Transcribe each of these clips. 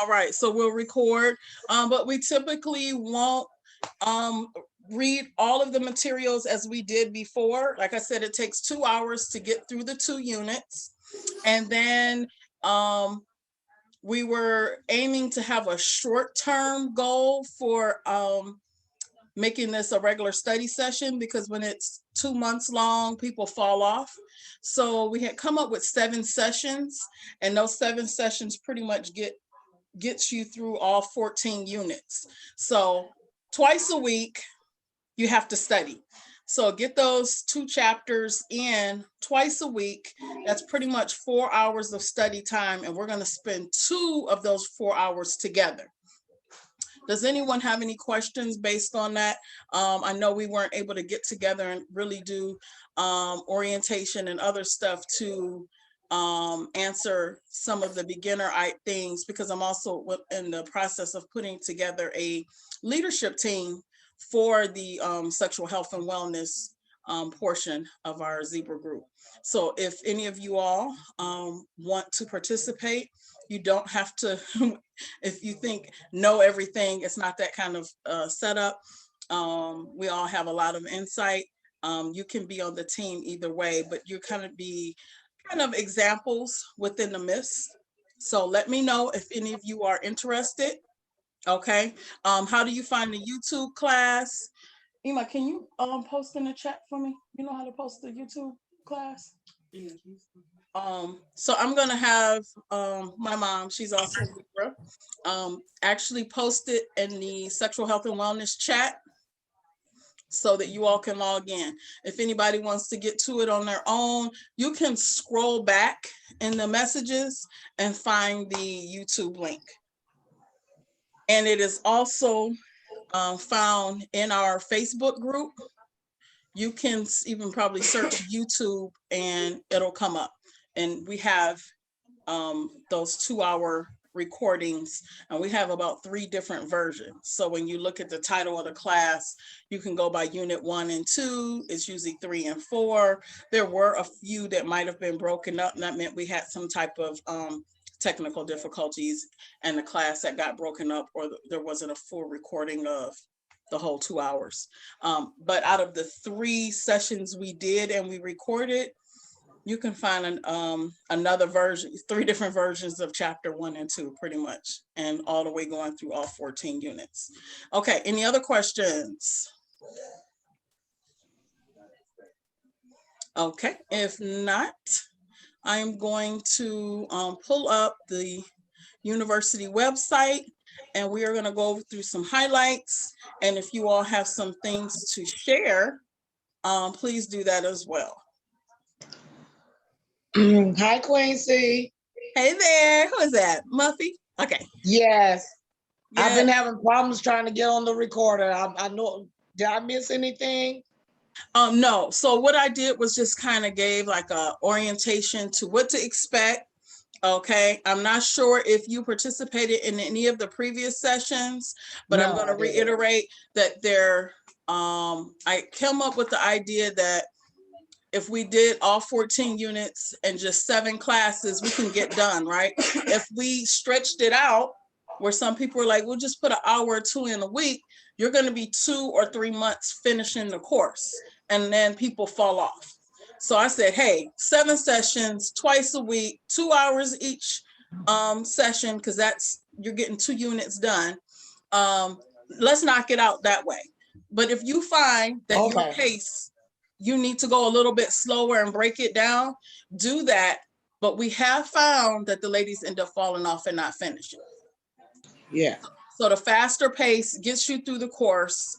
All right, so we'll record, but we typically won't read all of the materials as we did before. Like I said, it takes 2 hours to get through the 2 units. And then we were aiming to have a short-term goal for making this a regular study session, because when it's 2 months long, people fall off. So we had come up with 7 sessions, and those 7 sessions pretty much gets you through all 14 units. So twice a week, you have to study. So get those 2 chapters in twice a week. That's pretty much 4 hours of study time, and we're going to spend 2 of those 4 hours together. Does anyone have any questions based on that? I know we weren't able to get together and really do orientation and other stuff to answer some of the beginner things, because I'm also in the process of putting together a leadership team for the sexual health and wellness portion of our Zebra group. So if any of you all want to participate, you don't have to, if you think know everything, it's not that kind of setup. We all have a lot of insight. You can be on the team either way, but you're kind of examples within the mist. So let me know if any of you are interested. Okay. How do you find the YouTube class? Ima, can you post in the chat for me? You know how to post the YouTube class? So I'm gonna have my mom, she's also Libra, actually post it in the sexual health and wellness chat so that you all can log in. If anybody wants to get to it on their own, you can scroll back in the messages and find the YouTube link. And it is also found in our Facebook group. You can even probably search YouTube and it'll come up. And we have those 2-hour recordings, and we have about 3 different versions. So when you look at the title of the class, you can go by unit 1 and 2. It's usually 3 and 4. There were a few that might have been broken up, and that meant we had some type of technical difficulties and the class that got broken up, or there wasn't a full recording of the whole 2 hours. But out of the 3 sessions we did and we recorded, you can find another version, 3 different versions of chapter 1 and 2, pretty much, and all the way going through all 14 units. Okay, any other questions? Okay, if not, I'm going to pull up the university website, and we are going to go through some highlights. And if you all have some things to share, please do that as well. Hi, Quincy. Hey there. Who is that? Muffy? Okay. Yes. I've been having problems trying to get on the recorder. I know. Did I miss anything? No. So what I did was just kind of gave like a orientation to what to expect. Okay. I'm not sure if you participated in any of the previous sessions, but I'm going to reiterate that I came up with the idea that if we did all 14 units and just 7 classes, we can get done, right? If we stretched it out, where some people are like, we'll just put an hour or 2 in a week, you're going to be 2 or 3 months finishing the course, and then people fall off. So I said, hey, 7 sessions, twice a week, 2 hours each session, because you're getting 2 units done. Let's knock it out that way. But if you find that your pace, you need to go a little bit slower and break it down, do that. But we have found that the ladies end up falling off and not finishing. Yeah. So the faster pace gets you through the course,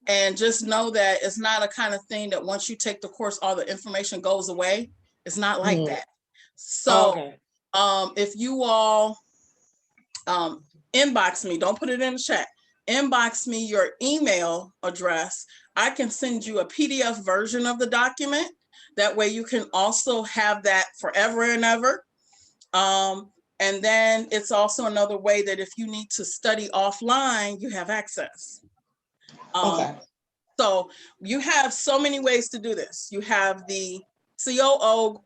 and just know that it's not a kind of thing that once you take the course, all the information goes away. It's not like that. So if you all inbox me, don't put it in the chat, inbox me your email address. I can send you a PDF version of the document. That way you can also have that forever and ever. And then it's also another way that if you need to study offline, you have access. So you have so many ways to do this. You have the COO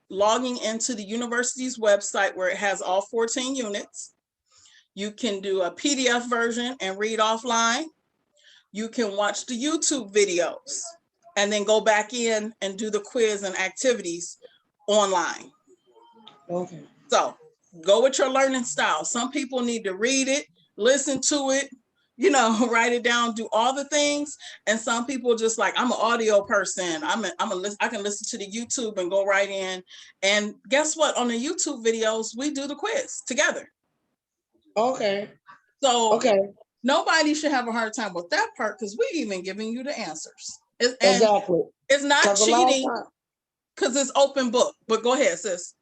logging into the university's website where it has all 14 units. You can do a PDF version and read offline. You can watch the YouTube videos and then go back in and do the quiz and activities online. Okay. So go with your learning style. Some people need to read it, listen to it, you know, write it down, do all the things. And some people just like, I'm an audio person. I can listen to the YouTube and go right in. And guess what? On the YouTube videos, we do the quiz together. Okay. So Okay. nobody should have a hard time with that part because we're even giving you the answers. And Exactly. it's not cheating time, because it's open book. But go ahead, sis.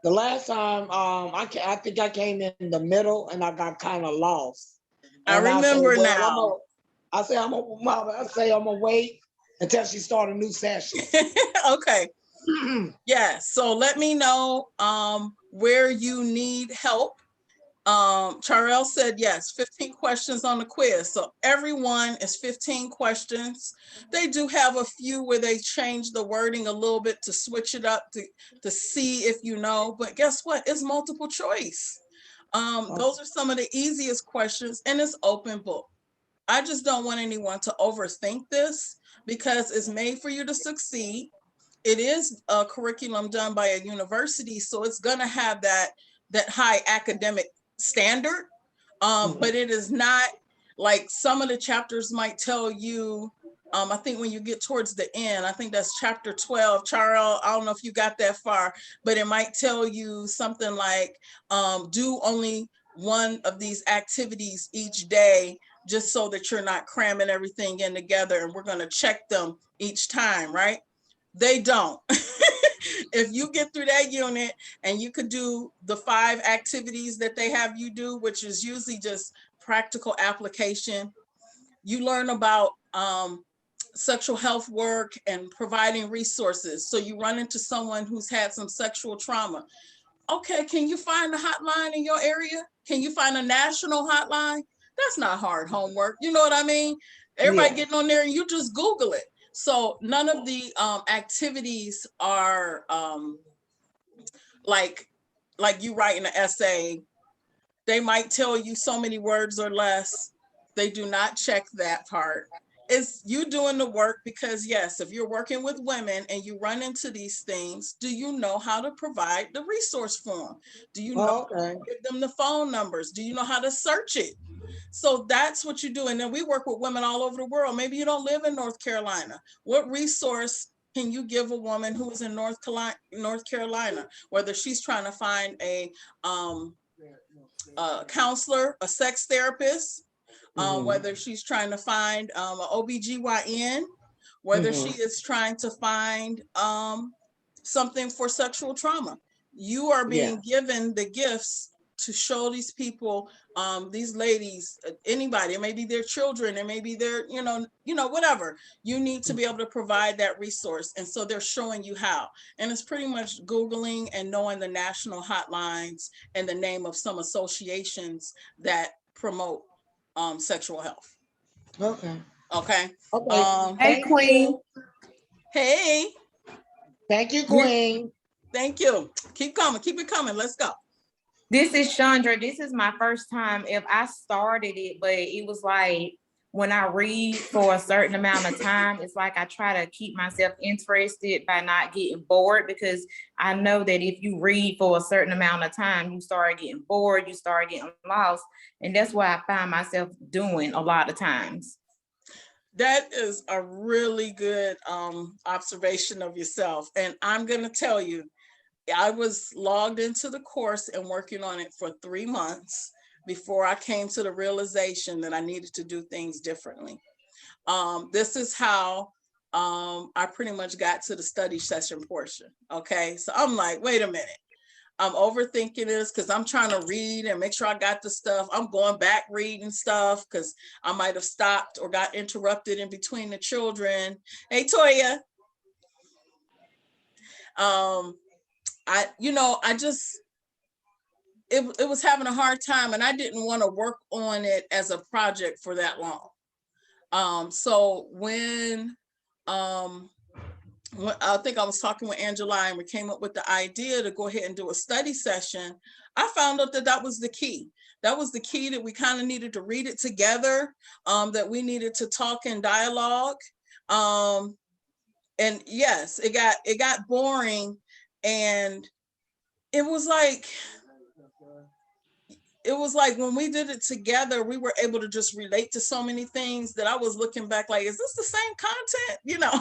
the last time, I think I came in the middle and I got kind of lost. I And remember I said, now. I say I'm gonna wait until she start a new session. Okay. Yeah. So let me know where you need help. Charel said yes, 15 questions on the quiz. So everyone is 15 questions. They do have a few where they change the wording a little bit to switch it up to see if you know, but guess what? It's multiple choice. Those are some of the easiest questions and it's open book. I just don't want anyone to overthink this because it's made for you to succeed. It is a curriculum done by a university, so it's going to have that high academic standard, but it is not like some of the chapters might tell you. I think when you get towards the end, I think that's chapter 12. Charles, I don't know if you got that far, but it might tell you something like do only one of these activities each day, just so that you're not cramming everything in together, and we're going to check them each time, right? They don't. If you get through that unit and you could do the 5 activities that they have you do, which is usually just practical application, you learn about sexual health work and providing resources. So you run into someone who's had some sexual trauma. Okay, can you find a hotline in your area? Can you find a national hotline? That's not hard homework. You know what I mean? Everybody getting on there and you just Google it. So none of the activities are like you writing an essay. They might tell you so many words or less. They do not check that part. It's you doing the work because yes, if you're working with women and you run into these things, do you know how to provide the resource for them? Do you know how to give them the phone numbers? Do you know how to search it? So that's what you do. And then we work with women all over the world. Maybe you don't live in North Carolina. What resource can you give a woman who is in North Carolina, whether she's trying to find a counselor, a sex therapist, whether she's trying to find an OBGYN, whether she is trying to find something for sexual trauma. You are being given the gifts to show these people, these ladies, anybody, it may be their children, it may be their, whatever. You need to be able to provide that resource. And so they're showing you how. And it's pretty much Googling and knowing the national hotlines and the name of some associations that promote sexual health. Okay. Hey, Queen. Hey. Thank you, Queen. Thank you. Keep coming. Keep it coming. Let's go. This is Chandra. This is my first time. If I started it, but it was like when I read for a certain amount of time, it's like I try to keep myself interested by not getting bored, because I know that if you read for a certain amount of time, you start getting bored, you start getting lost. And that's what I find myself doing a lot of times. That is a really good observation of yourself. And I'm going to tell you, I was logged into the course and working on it for 3 months before I came to the realization that I needed to do things differently. This is how I pretty much got to the study session portion. Okay, so I'm like, wait a minute. I'm overthinking this because I'm trying to read and make sure I got the stuff. I'm going back reading stuff because I might have stopped or got interrupted in between the children. Hey, Toya. It was having a hard time, and I didn't want to work on it as a project for that long. So when I think I was talking with Angela and we came up with the idea to go ahead and do a study session. I found out that that was the key. That was the key, that we kind of needed to read it together, that we needed to talk in dialogue. And yes, it got boring, and it was like when we did it together, we were able to just relate to so many things that I was looking back like, is this the same content? You know,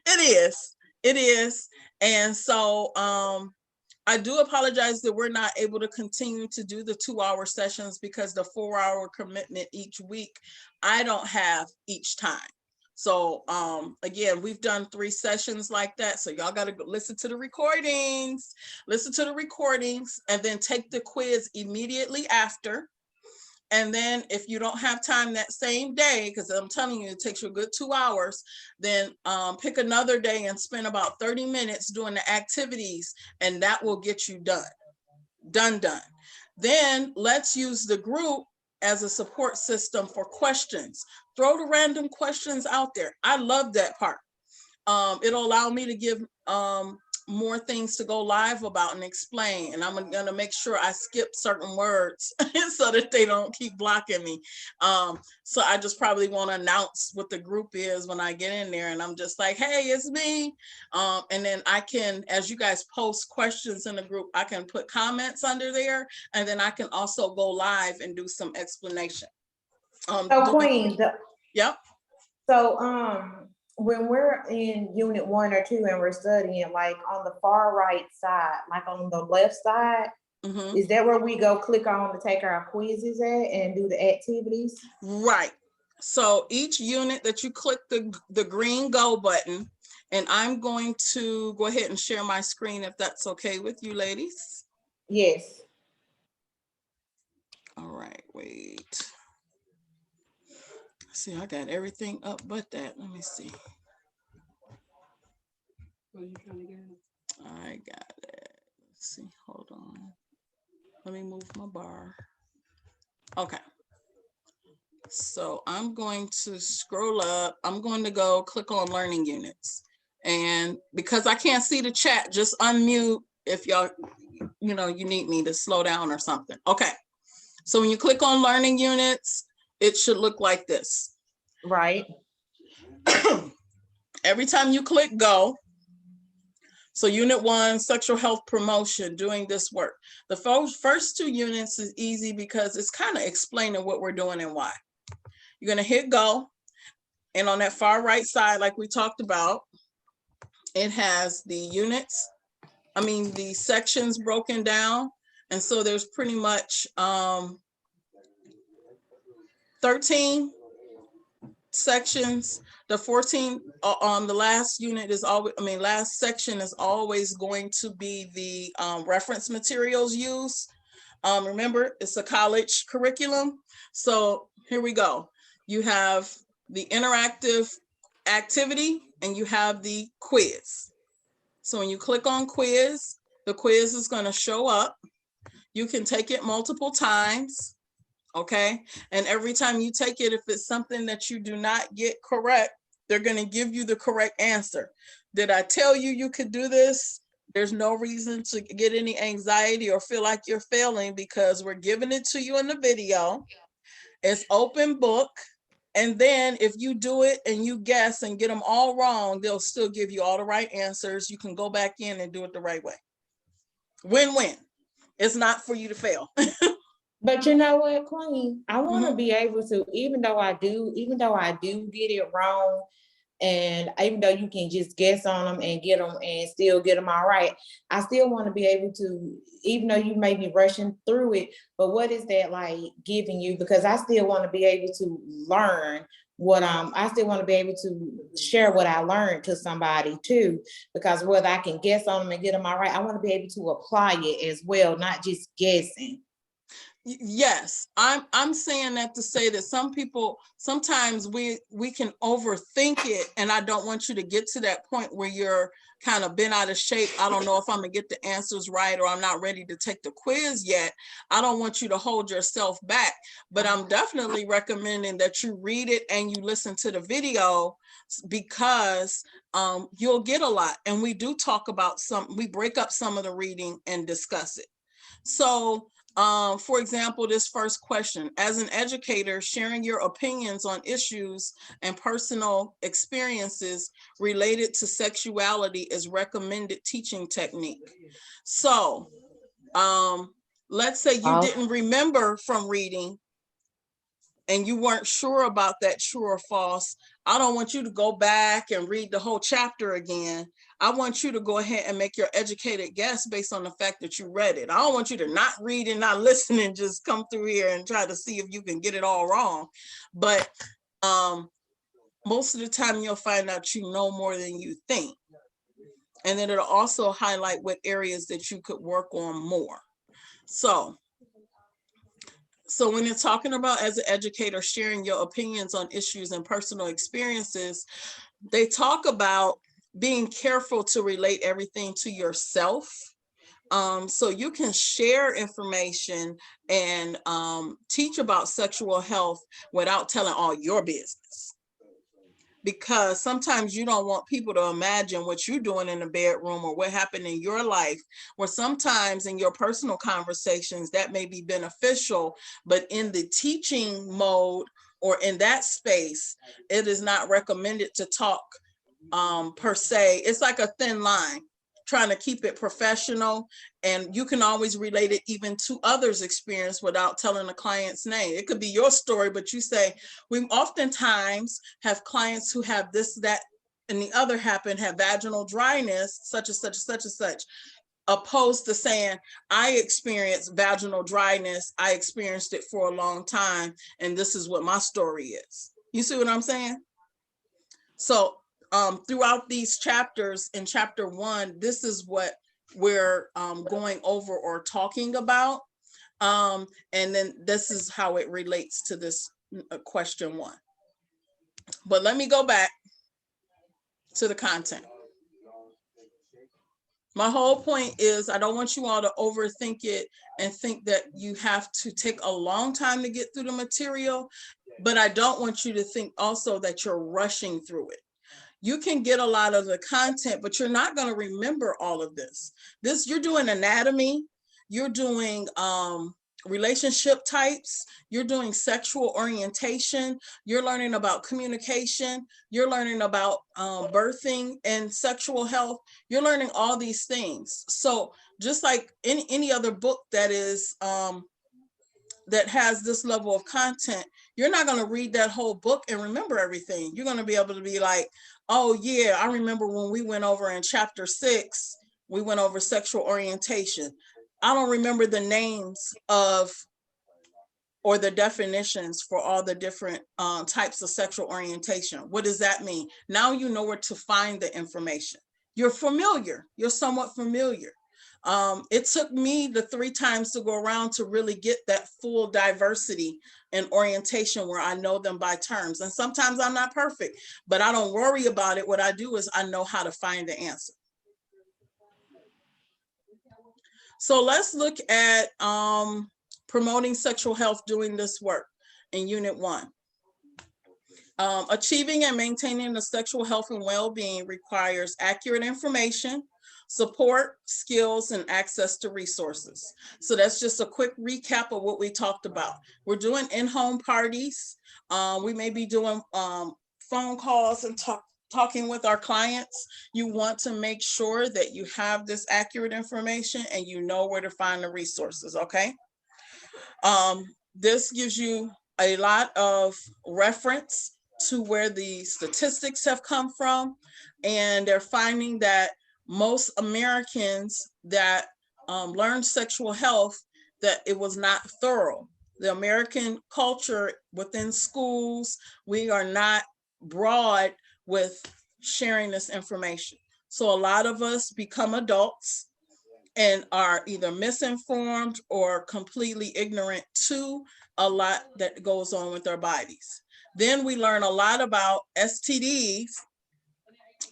it is. And so I do apologize that we're not able to continue to do the 2-hour sessions, because the 4-hour commitment each week, I don't have each time. So again, we've done 3 sessions like that. So y'all got to listen to the recordings, and then take the quiz immediately after. And then if you don't have time that same day, because I'm telling you, it takes you a good 2 hours, then pick another day and spend about 30 minutes doing the activities, and that will get you done. Then let's use the group as a support system for questions. Throw the random questions out there. I love that part. It'll allow me to give more things to go live about and explain. And I'm gonna make sure I skip certain words so that they don't keep blocking me. So I just probably want to announce what the group is when I get in there, and I'm just like, hey, it's me. And then I can, as you guys post questions in the group, I can put comments under there, and then I can also go live and do some explanation. So Queen, yep. So when we're in unit 1 or 2 and we're studying, like on the far right side, like on the left side, is that where we go click on to take our quizzes at and do the activities? Right. So each unit that you click the green go button, and I'm going to go ahead and share my screen if that's okay with you ladies. Yes. All right, wait. See, I got everything up but that. Let me see. What are you trying to get? I got it. Let's see, hold on. Let me move my bar. Okay. So I'm going to scroll up. I'm going to go click on learning units. And because I can't see the chat, just unmute if y'all, you need me to slow down or something. Okay. So when you click on learning units, it should look like this. Right. Every time you click go, so unit 1, sexual health promotion, doing this work. The first 2 units is easy because it's kind of explaining what we're doing and why. You're going to hit go. And on that far right side, like we talked about, it has the units, the sections broken down. And so there's pretty much 13 sections. The 14 on the last unit is always, last section is always going to be the reference materials used. Remember, it's a college curriculum. So here we go. You have the interactive activity and you have the quiz. So when you click on quiz, the quiz is going to show up. You can take it multiple times. Okay. And every time you take it, if it's something that you do not get correct, they're going to give you the correct answer. Did I tell you you could do this? There's no reason to get any anxiety or feel like you're failing, because we're giving it to you in the video. It's open book. And then if you do it and you guess and get them all wrong, they'll still give you all the right answers. You can go back in and do it the right way. Win-win. It's not for you to fail. But you know what, Queen? I want to be able to, even though I do get it wrong, and even though you can just guess on them and get them and still get them all right, I still want to be able to, even though you may be rushing through it, but what is that like giving you? Because I still want to be able to learn I still want to be able to share what I learned to somebody too, because whether I can guess on them and get them all right, I want to be able to apply it as well, not just guessing. Yes, I'm saying that to say that some people, sometimes we can overthink it, and I don't want you to get to that point where you're kind of been out of shape. I don't know if I'm gonna get the answers right, or I'm not ready to take the quiz yet. I don't want you to hold yourself back, but I'm definitely recommending that you read it and you listen to the video, because you'll get a lot. And we do talk about we break up some of the reading and discuss it. So for example, this first question: as an educator, sharing your opinions on issues and personal experiences related to sexuality is recommended teaching technique. So let's say you didn't remember from reading and you weren't sure about that, true or false. I don't want you to go back and read the whole chapter again. I want you to go ahead and make your educated guess based on the fact that you read it. I don't want you to not read and not listen and just come through here and try to see if you can get it all wrong. But most of the time you'll find out you know more than you think. And then it'll also highlight what areas that you could work on more. So when you're talking about, as an educator, sharing your opinions on issues and personal experiences, they talk about being careful to relate everything to yourself. So you can share information and teach about sexual health without telling all your business. Because sometimes you don't want people to imagine what you're doing in the bedroom or what happened in your life, or sometimes in your personal conversations that may be beneficial, but in the teaching mode or in that space, it is not recommended to talk per se. It's like a thin line, trying to keep it professional, and you can always relate it even to others' experience without telling the client's name. It could be your story, but you say, we oftentimes have clients who have this, that, and the other happen, have vaginal dryness, such and such and such and such, opposed to saying, I experienced vaginal dryness, I experienced it for a long time, and this is what my story is. You see what I'm saying? So throughout these chapters, in chapter 1, this is what we're going over or talking about. And then this is how it relates to this question 1. But let me go back to the content. My whole point is, I don't want you all to overthink it and think that you have to take a long time to get through the material, but I don't want you to think also that you're rushing through it. You can get a lot of the content, but you're not going to remember all of this. You're doing anatomy, you're doing relationship types, you're doing sexual orientation, you're learning about communication, you're learning about birthing and sexual health, you're learning all these things. So just like any other book that is that has this level of content, you're not going to read that whole book and remember everything. You're going to be able to be like, oh yeah, I remember when we went over in chapter 6, we went over sexual orientation. I don't remember the names of or the definitions for all the different types of sexual orientation. What does that mean? Now you know where to find the information. You're familiar, you're somewhat familiar. It took me the 3 times to go around to really get that full diversity and orientation where I know them by terms. And sometimes I'm not perfect, but I don't worry about it. What I do is I know how to find the answer. So let's look at promoting sexual health doing this work in Unit 1. Achieving and maintaining the sexual health and well-being requires accurate information, support, skills, and access to resources. So that's just a quick recap of what we talked about. We're doing in-home parties. We may be doing phone calls and talking with our clients. You want to make sure that you have this accurate information and you know where to find the resources, okay? This gives you a lot of reference to where the statistics have come from, and they're finding that most Americans that learn sexual health, that it was not thorough. The American culture within schools, we are not broad with sharing this information. So a lot of us become adults and are either misinformed or completely ignorant to a lot that goes on with our bodies. Then we learn a lot about STDs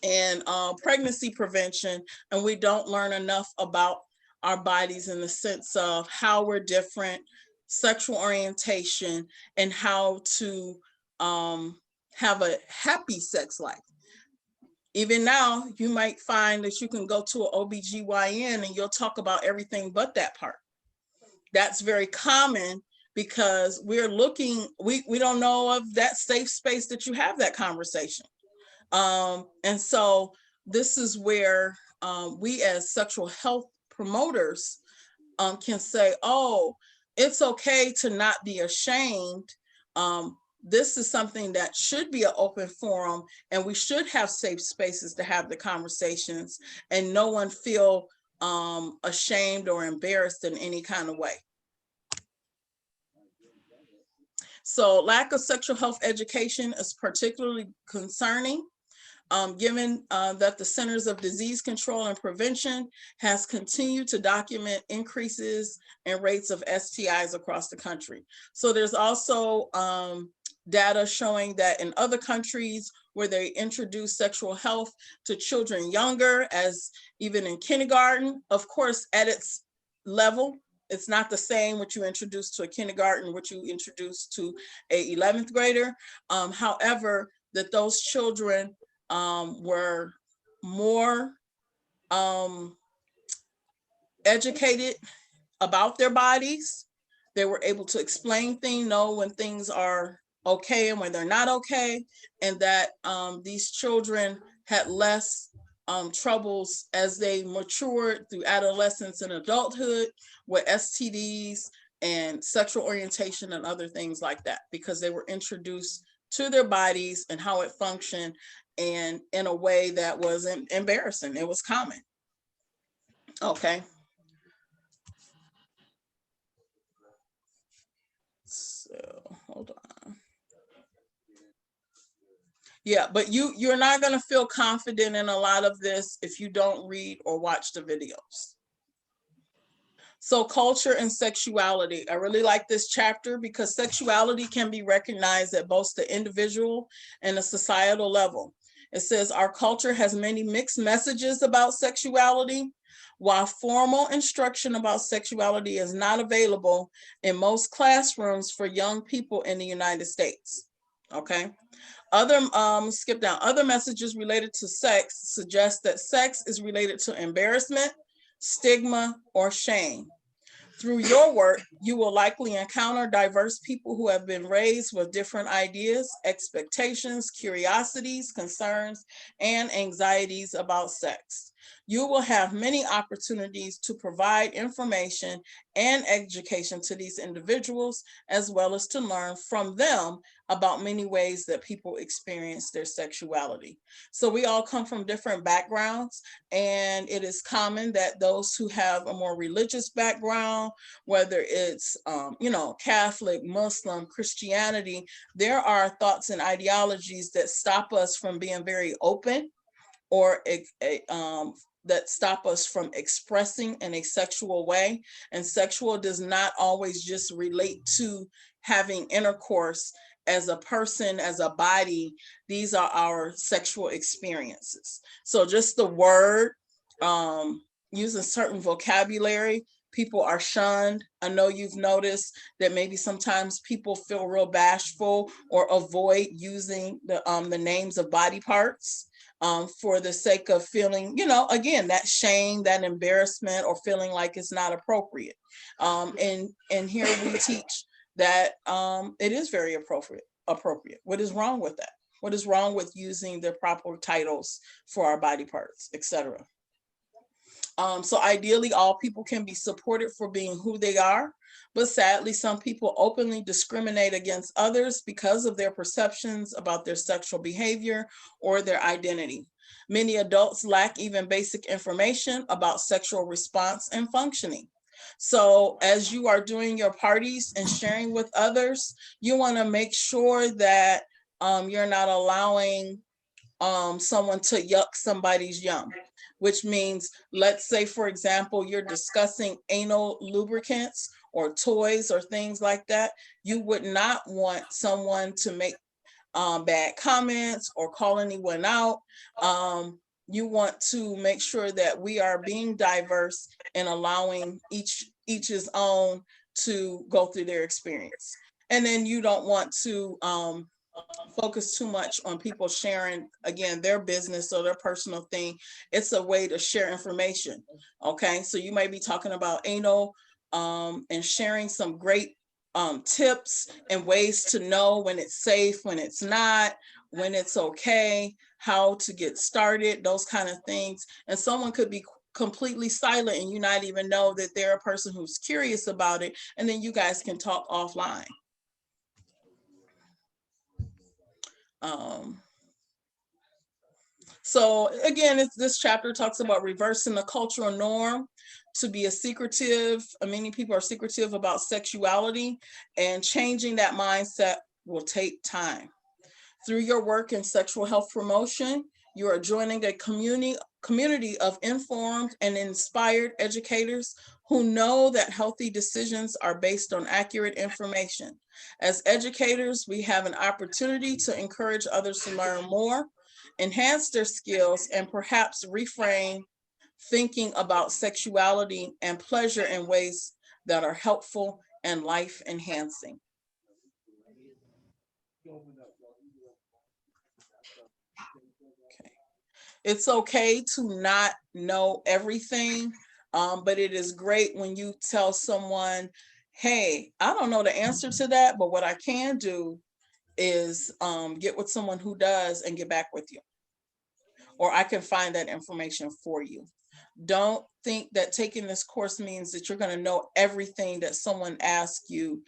and pregnancy prevention, and we don't learn enough about our bodies in the sense of how we're different, sexual orientation, and how to have a happy sex life. Even now, you might find that you can go to an OBGYN and you'll talk about everything but that part. That's very common because we're looking, we don't know of that safe space that you have that conversation. And so this is where we as sexual health promoters can say, oh, it's okay to not be ashamed. This is something that should be an open forum, and we should have safe spaces to have the conversations and no one feel ashamed or embarrassed in any kind of way. So lack of sexual health education is particularly concerning, given that the Centers of Disease Control and Prevention has continued to document increases in rates of STIs across the country. So there's also data showing that in other countries where they introduce sexual health to children younger, as even in kindergarten, of course, at its level, it's not the same what you introduce to a kindergarten, what you introduce to a 11th grader. However, that those children were more educated about their bodies. They were able to explain things, know when things are okay and when they're not okay, and that these children had less troubles as they matured through adolescence and adulthood with STDs and sexual orientation and other things like that, because they were introduced to their bodies and how it functioned, and in a way that wasn't embarrassing. It was common. Okay. So hold on. Yeah, but you're not going to feel confident in a lot of this if you don't read or watch the videos. So culture and sexuality. I really like this chapter because sexuality can be recognized at both the individual and the societal level. It says our culture has many mixed messages about sexuality. While formal instruction about sexuality is not available in most classrooms for young people in the United States. Okay. Skip down. Other messages related to sex suggest that sex is related to embarrassment, stigma, or shame. Through your work, you will likely encounter diverse people who have been raised with different ideas, expectations, curiosities, concerns, and anxieties about sex. You will have many opportunities to provide information and education to these individuals, as well as to learn from them about many ways that people experience their sexuality. So we all come from different backgrounds, and it is common that those who have a more religious background, whether it's Catholic, Muslim, Christianity, there are thoughts and ideologies that stop us from being very open, or that stop us from expressing in a sexual way. And sexual does not always just relate to having intercourse as a person, as a body. These are our sexual experiences. So just the word, using certain vocabulary, people are shunned. I know you've noticed that maybe sometimes people feel real bashful or avoid using the names of body parts. For the sake of feeling, again, that shame, that embarrassment, or feeling like it's not appropriate. And here we teach that it is very appropriate. What is wrong with that? What is wrong with using the proper titles for our body parts, etc.? So ideally, all people can be supported for being who they are, but sadly, some people openly discriminate against others because of their perceptions about their sexual behavior or their identity. Many adults lack even basic information about sexual response and functioning. So as you are doing your parties and sharing with others, you want to make sure that you're not allowing someone to yuck somebody's yum, which means, let's say, for example, you're discussing anal lubricants or toys or things like that. You would not want someone to make bad comments or call anyone out. You want to make sure that we are being diverse and allowing each's own to go through their experience. And then you don't want to focus too much on people sharing, again, their business or their personal thing. It's a way to share information. Okay, so you might be talking about anal and sharing some great tips and ways to know when it's safe, when it's not, when it's okay, how to get started, those kind of things. And someone could be completely silent and you not even know that they're a person who's curious about it. And then you guys can talk offline. So again, this chapter talks about reversing the cultural norm to be secretive. Many people are secretive about sexuality, and changing that mindset will take time. Through your work in sexual health promotion, you are joining a community of informed and inspired educators who know that healthy decisions are based on accurate information. As educators, we have an opportunity to encourage others to learn more, enhance their skills, and perhaps reframe thinking about sexuality and pleasure in ways that are helpful and life-enhancing. Okay. It's okay to not know everything, but it is great when you tell someone, hey, I don't know the answer to that, but what I can do is get with someone who does and get back with you. Or I can find that information for you. Don't think that taking this course means that you're going to know everything that someone asks you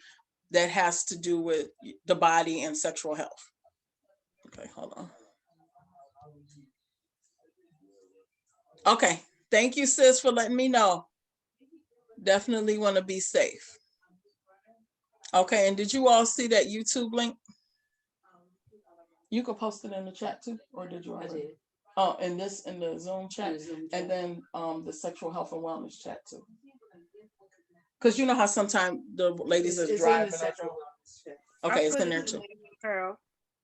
that has to do with the body and sexual health. Okay, hold on. Okay, thank you, sis, for letting me know. Definitely want to be safe. Okay, and did you all see that YouTube link? You could post it in the chat too, or did you already? I did. Oh, in the Zoom chat, and then the sexual health and wellness chat too. Because you know how sometimes the ladies are driving. Okay, it's in there too.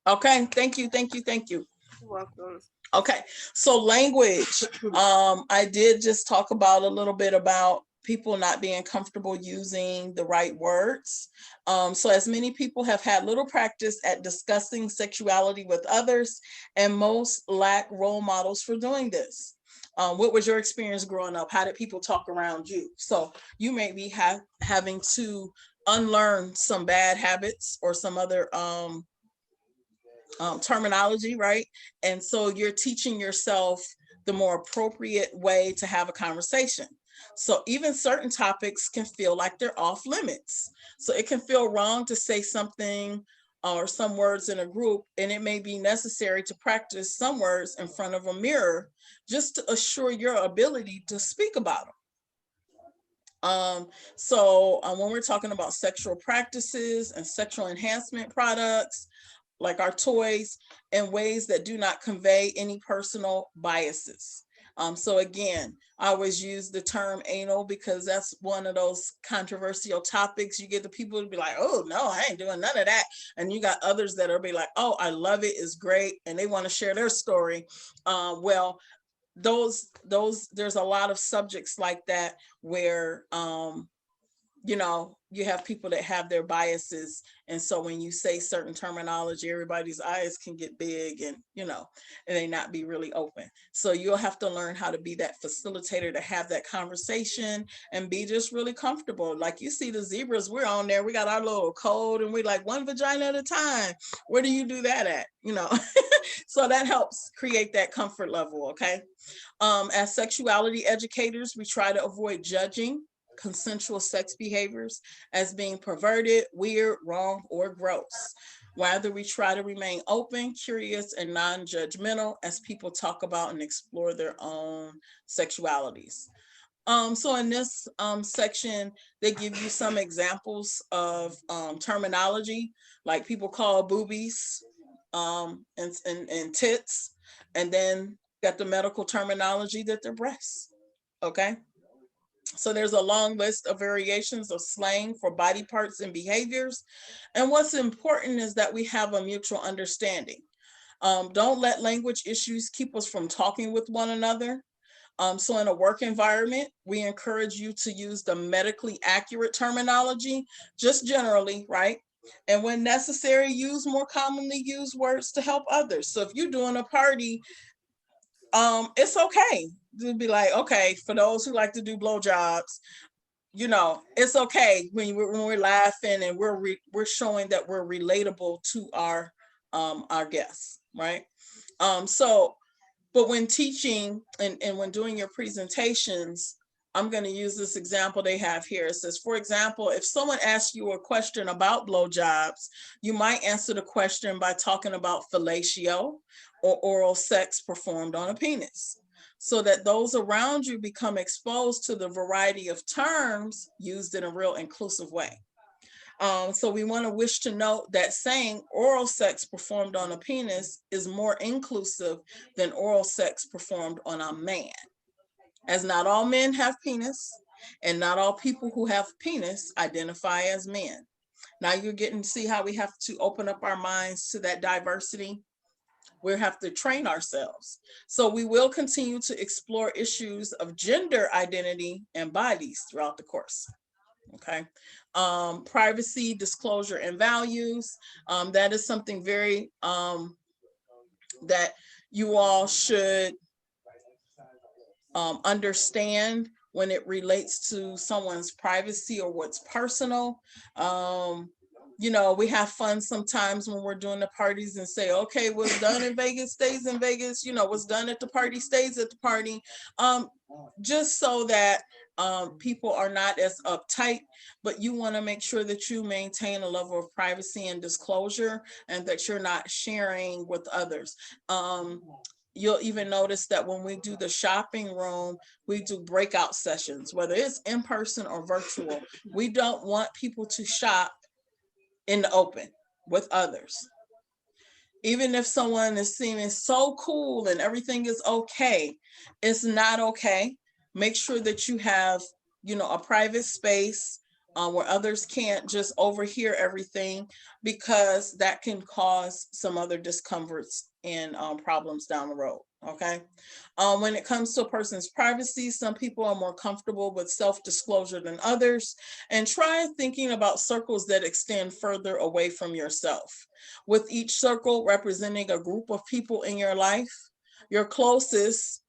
Okay, thank you. You're welcome. Okay, so language. I did just talk about a little bit about people not being comfortable using the right words. So as many people have had little practice at discussing sexuality with others, and most lack role models for doing this. What was your experience growing up? How did people talk around you? So you may be having to unlearn some bad habits or some other terminology, right? And so you're teaching yourself the more appropriate way to have a conversation. So even certain topics can feel like they're off limits. So it can feel wrong to say something or some words in a group, and it may be necessary to practice some words in front of a mirror just to assure your ability to speak about them. So when we're talking about sexual practices and sexual enhancement products, like our toys, in ways that do not convey any personal biases. So again, I always use the term anal because that's one of those controversial topics. You get the people to be like, oh no, I ain't doing none of that. And you got others that are be like, oh, I love it, it's great. And they want to share their story. Well, there's a lot of subjects like that where, you know, you have people that have their biases. And so when you say certain terminology, everybody's eyes can get big and, you know, and they not be really open. So you'll have to learn how to be that facilitator to have that conversation and be just really comfortable. Like you see the zebras, we're on there, we got our little code and we like one vagina at a time. Where do you do that at? You know, so that helps create that comfort level, okay? As sexuality educators, we try to avoid judging consensual sex behaviors as being perverted, weird, wrong, or gross. Rather, we try to remain open, curious, and non-judgmental as people talk about and explore their own sexualities. So in this section, they give you some examples of terminology, like people call boobies and tits, and then got the medical terminology that they're breasts, okay? So there's a long list of variations of slang for body parts and behaviors. And what's important is that we have a mutual understanding. Don't let language issues keep us from talking with one another. So in a work environment, we encourage you to use the medically accurate terminology, just generally, right? And when necessary, use more commonly used words to help others. So if you're doing a party, it's okay to be like, okay, for those who like to do blowjobs, you know, it's okay when we're laughing and we're showing that we're relatable to our guests, right? So, but when teaching and when doing your presentations, I'm going to use this example they have here. It says, for example, if someone asks you a question about blowjobs, you might answer the question by talking about fellatio or oral sex performed on a penis, so that those around you become exposed to the variety of terms used in a real inclusive way. So we want to wish to note that saying oral sex performed on a penis is more inclusive than oral sex performed on a man, as not all men have penis and not all people who have penis identify as men. Now you're getting to see how we have to open up our minds to that diversity. We have to train ourselves. So we will continue to explore issues of gender identity and bodies throughout the course. Okay. Privacy, disclosure, and values. That is something very that you all should understand when it relates to someone's privacy or what's personal. You know, we have fun sometimes when we're doing the parties and say, okay, what's done in Vegas stays in Vegas. You know, what's done at the party stays at the party. Just so that people are not as uptight, but you want to make sure that you maintain a level of privacy and disclosure and that you're not sharing with others. You'll even notice that when we do the shopping room, we do breakout sessions, whether it's in person or virtual. We don't want people to shop in the open with others. Even if someone is seeming so cool and everything is okay, it's not okay. Make sure that you have, you know, a private space where others can't just overhear everything, because that can cause some other discomforts and problems down the road. Okay. When it comes to a person's privacy, some people are more comfortable with self-disclosure than others, and try thinking about circles that extend further away from yourself, with each circle representing a group of people in your life. Your closest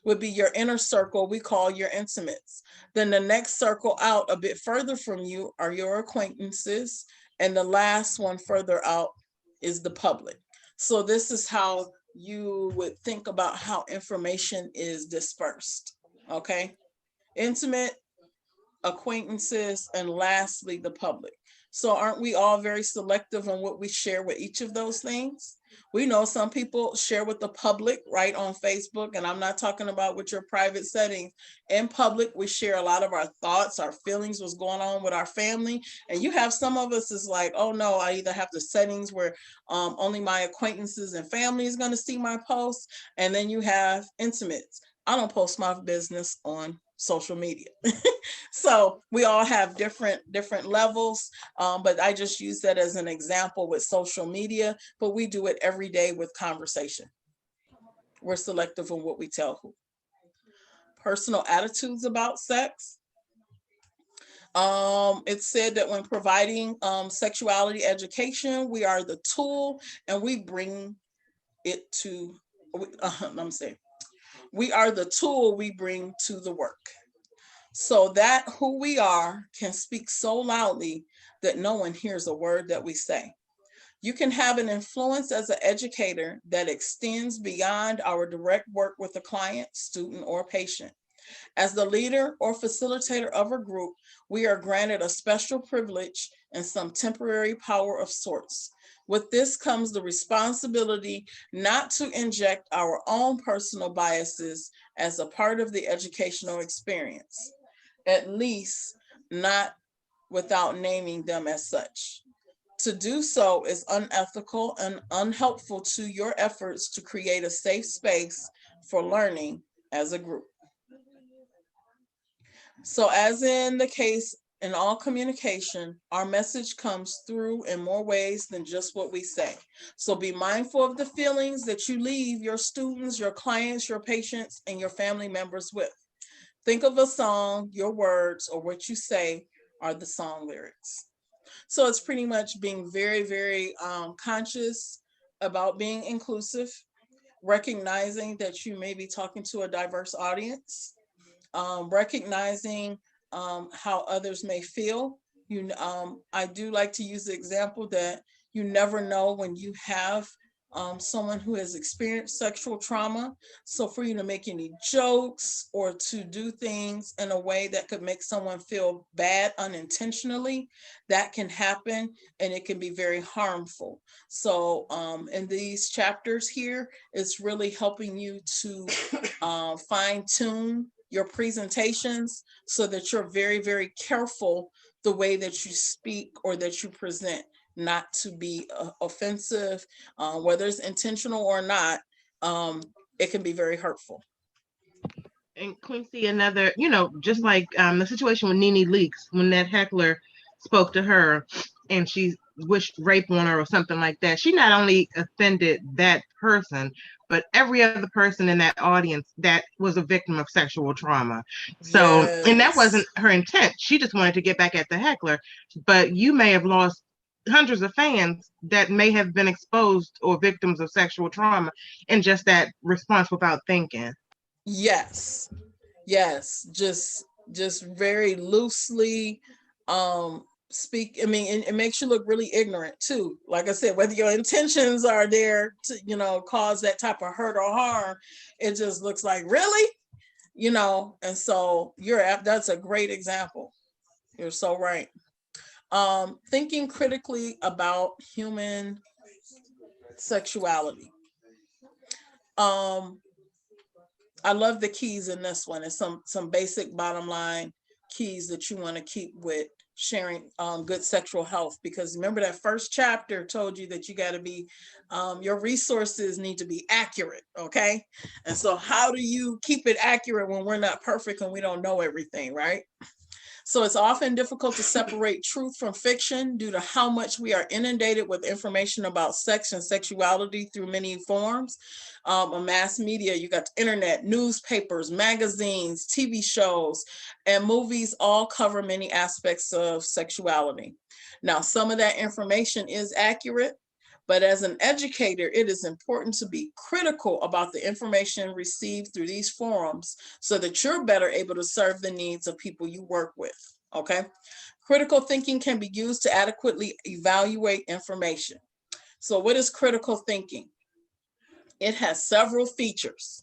would be your inner circle, we call your intimates. Then the next circle out a bit further from you are your acquaintances. And the last one further out is the public. So this is how you would think about how information is dispersed. Okay. Intimate, acquaintances, and lastly, the public. So aren't we all very selective on what we share with each of those things? We know some people share with the public, right, on Facebook, and I'm not talking about with your private settings. In public, we share a lot of our thoughts, our feelings, what's going on with our family. And you have some of us is like, oh no, I either have the settings where only my acquaintances and family is going to see my posts, and then you have intimates. I don't post my business on social media. So we all have different levels, but I just use that as an example with social media, but we do it every day with conversation. We're selective on what we tell who. Personal attitudes about sex. It's said that when providing sexuality education, we are the tool and we bring it to, I'm saying, we are the tool we bring to the work. So that who we are can speak so loudly that no one hears a word that we say. You can have an influence as an educator that extends beyond our direct work with a client, student, or patient. As the leader or facilitator of a group, we are granted a special privilege and some temporary power of sorts. With this comes the responsibility not to inject our own personal biases as a part of the educational experience, at least not without naming them as such. To do so is unethical and unhelpful to your efforts to create a safe space for learning as a group. So as in the case in all communication, our message comes through in more ways than just what we say. So be mindful of the feelings that you leave your students, your clients, your patients, and your family members with. Think of a song, your words, or what you say are the song lyrics. So it's pretty much being very, very conscious about being inclusive, recognizing that you may be talking to a diverse audience, recognizing how others may feel. I do like to use the example that you never know when you have someone who has experienced sexual trauma. So for you to make any jokes or to do things in a way that could make someone feel bad unintentionally, that can happen and it can be very harmful. So in these chapters here, it's really helping you to fine tune your presentations so that you're very, very careful the way that you speak or that you present, not to be offensive, whether it's intentional or not. It can be very hurtful. And Quincy, another, just like the situation with Nene Leakes, when that heckler spoke to her and she wished rape on her or something like that, she not only offended that person, but every other person in that audience that was a victim of sexual trauma. So, and that wasn't her intent. She just wanted to get back at the heckler, but you may have lost hundreds of fans that may have been exposed or victims of sexual trauma in just that response without thinking. Yes, just very loosely speak. I mean, it makes you look really ignorant too. Like I said, whether your intentions are there to cause that type of hurt or harm, it just looks like, really, and so that's a great example. You're so right. Thinking critically about human sexuality. I love the keys in this one. It's some basic bottom line keys that you want to keep with sharing good sexual health, because remember that first chapter told you that you got to be your resources need to be accurate. Okay, and so how do you keep it accurate when we're not perfect and we don't know everything, right? So it's often difficult to separate truth from fiction due to how much we are inundated with information about sex and sexuality through many forms. Mass media, you got the internet, newspapers, magazines, TV shows, and movies all cover many aspects of sexuality. Now, some of that information is accurate, but as an educator, it is important to be critical about the information received through these forums so that you're better able to serve the needs of people you work with, okay? Critical thinking can be used to adequately evaluate information. So what is critical thinking? It has several features.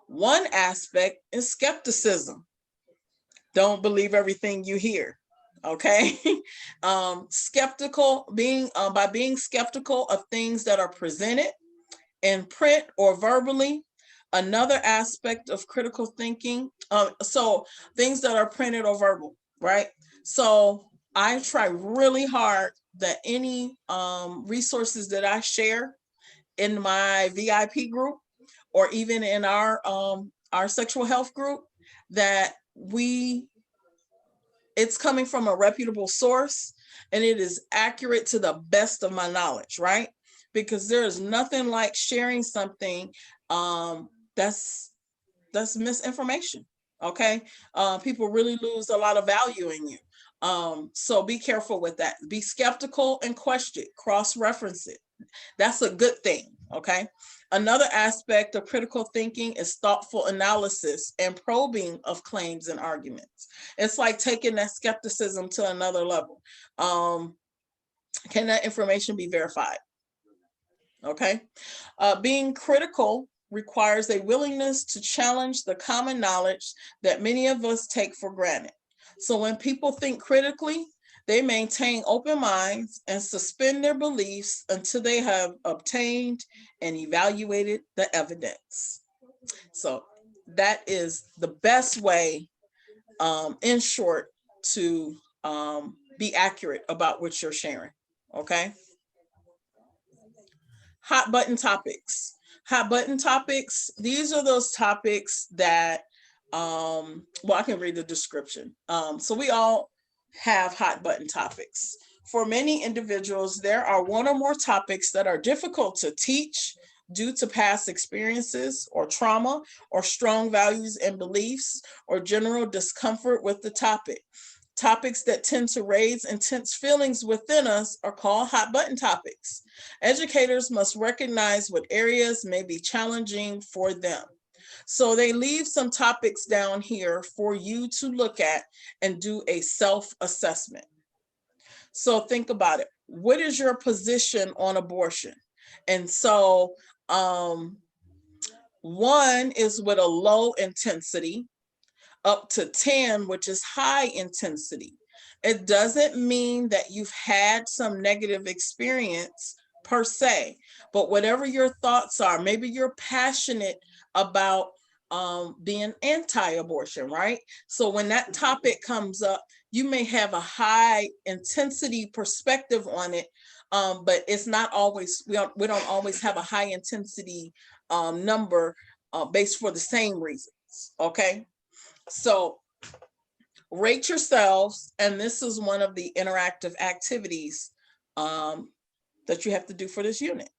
One aspect is skepticism. Don't believe everything you hear. Okay. By being skeptical of things that are presented in print or verbally. Another aspect of critical thinking, so things that are printed or verbal, right? So I try really hard that any resources that I share in my VIP group or even in our sexual health group, that it's coming from a reputable source and it is accurate to the best of my knowledge, right? Because there is nothing like sharing something that's misinformation. Okay. People really lose a lot of value in you. So be careful with that. Be skeptical and question it, cross-reference it. That's a good thing. Okay. Another aspect of critical thinking is thoughtful analysis and probing of claims and arguments. It's like taking that skepticism to another level. Can that information be verified? Okay. Being critical requires a willingness to challenge the common knowledge that many of us take for granted. So when people think critically, they maintain open minds and suspend their beliefs until they have obtained and evaluated the evidence. So that is the best way, in short, to be accurate about what you're sharing. Okay. Hot button topics. Hot button topics. These are those topics that Well, I can read the description. So we all have hot button topics. For many individuals, there are one or more topics that are difficult to teach due to past experiences or trauma or strong values and beliefs or general discomfort with the topic. Topics that tend to raise intense feelings within us are called hot button topics. Educators must recognize what areas may be challenging for them. So they leave some topics down here for you to look at and do a self-assessment. So think about it. What is your position on abortion? And so one is with a low intensity, up to 10, which is high intensity. It doesn't mean that you've had some negative experience per se, but whatever your thoughts are, maybe you're passionate about being anti-abortion, right? So when that topic comes up, you may have a high intensity perspective on it, but it's not always, we don't always have a high intensity number based for the same reasons, okay? So rate yourselves, and this is one of the interactive activities that you have to do for this unit.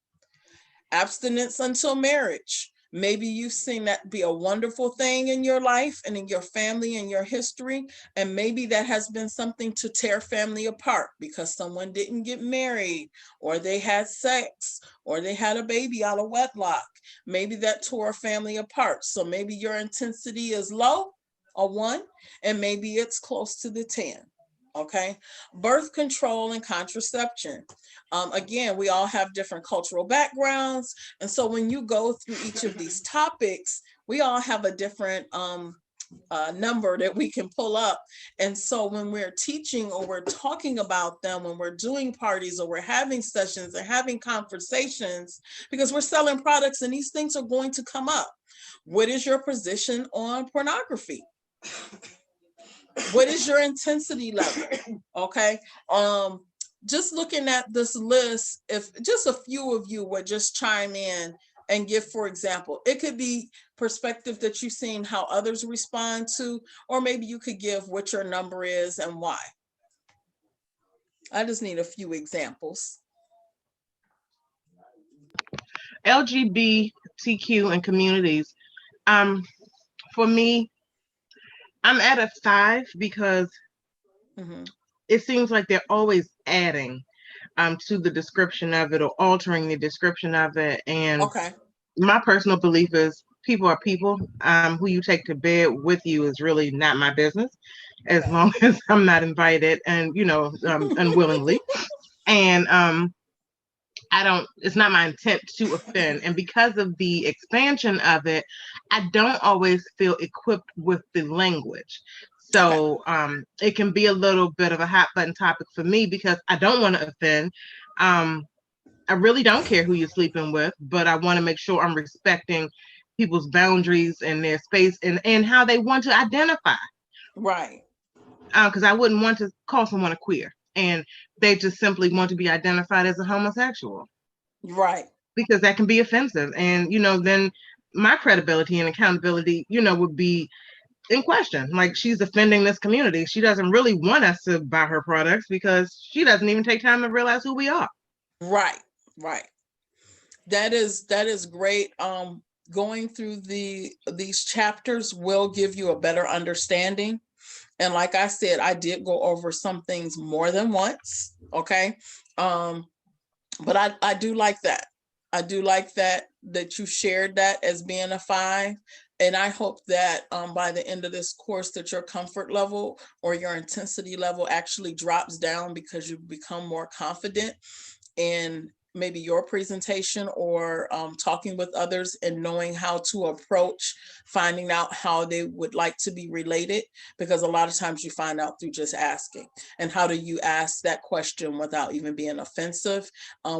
Abstinence until marriage. Maybe you've seen that be a wonderful thing in your life and in your family and your history, and maybe that has been something to tear family apart because someone didn't get married, or they had sex, or they had a baby out of wedlock. Maybe that tore a family apart. So maybe your intensity is low, a 1, and maybe it's close to the 10. Okay, birth control and contraception. Again, we all have different cultural backgrounds. And so when you go through each of these topics, we all have a different number that we can pull up. And so when we're teaching or we're talking about them, when we're doing parties or we're having sessions and having conversations, because we're selling products and these things are going to come up. What is your position on pornography? What is your intensity level? Okay. Just looking at this list, if just a few of you would just chime in and give, for example, it could be perspective that you've seen how others respond to, or maybe you could give what your number is and why. I just need a few examples. LGBTQ and communities. For me, I'm at a 5 because it seems like they're always adding to the description of it or altering the description of it. And my personal belief is people are people. Who you take to bed with you is really not my business, as long as I'm not invited and, unwillingly. And it's not my intent to offend. And because of the expansion of it, I don't always feel equipped with the language. So it can be a little bit of a hot button topic for me because I don't want to offend. I really don't care who you're sleeping with, but I want to make sure I'm respecting people's boundaries and their space and how they want to identify. Right. Because I wouldn't want to call someone a queer and they just simply want to be identified as a homosexual. Right. Because that can be offensive. And, then my credibility and accountability, would be in question. Like, she's offending this community. She doesn't really want us to buy her products because she doesn't even take time to realize who we are. Right. That is great. Going through these chapters will give you a better understanding. And like I said, I did go over some things more than once. Okay. But I do like that. I do like that you shared that as being a 5. And I hope that by the end of this course that your comfort level or your intensity level actually drops down because you become more confident in maybe your presentation or talking with others and knowing how to approach finding out how they would like to be related, because a lot of times you find out through just asking. And how do you ask that question without even being offensive?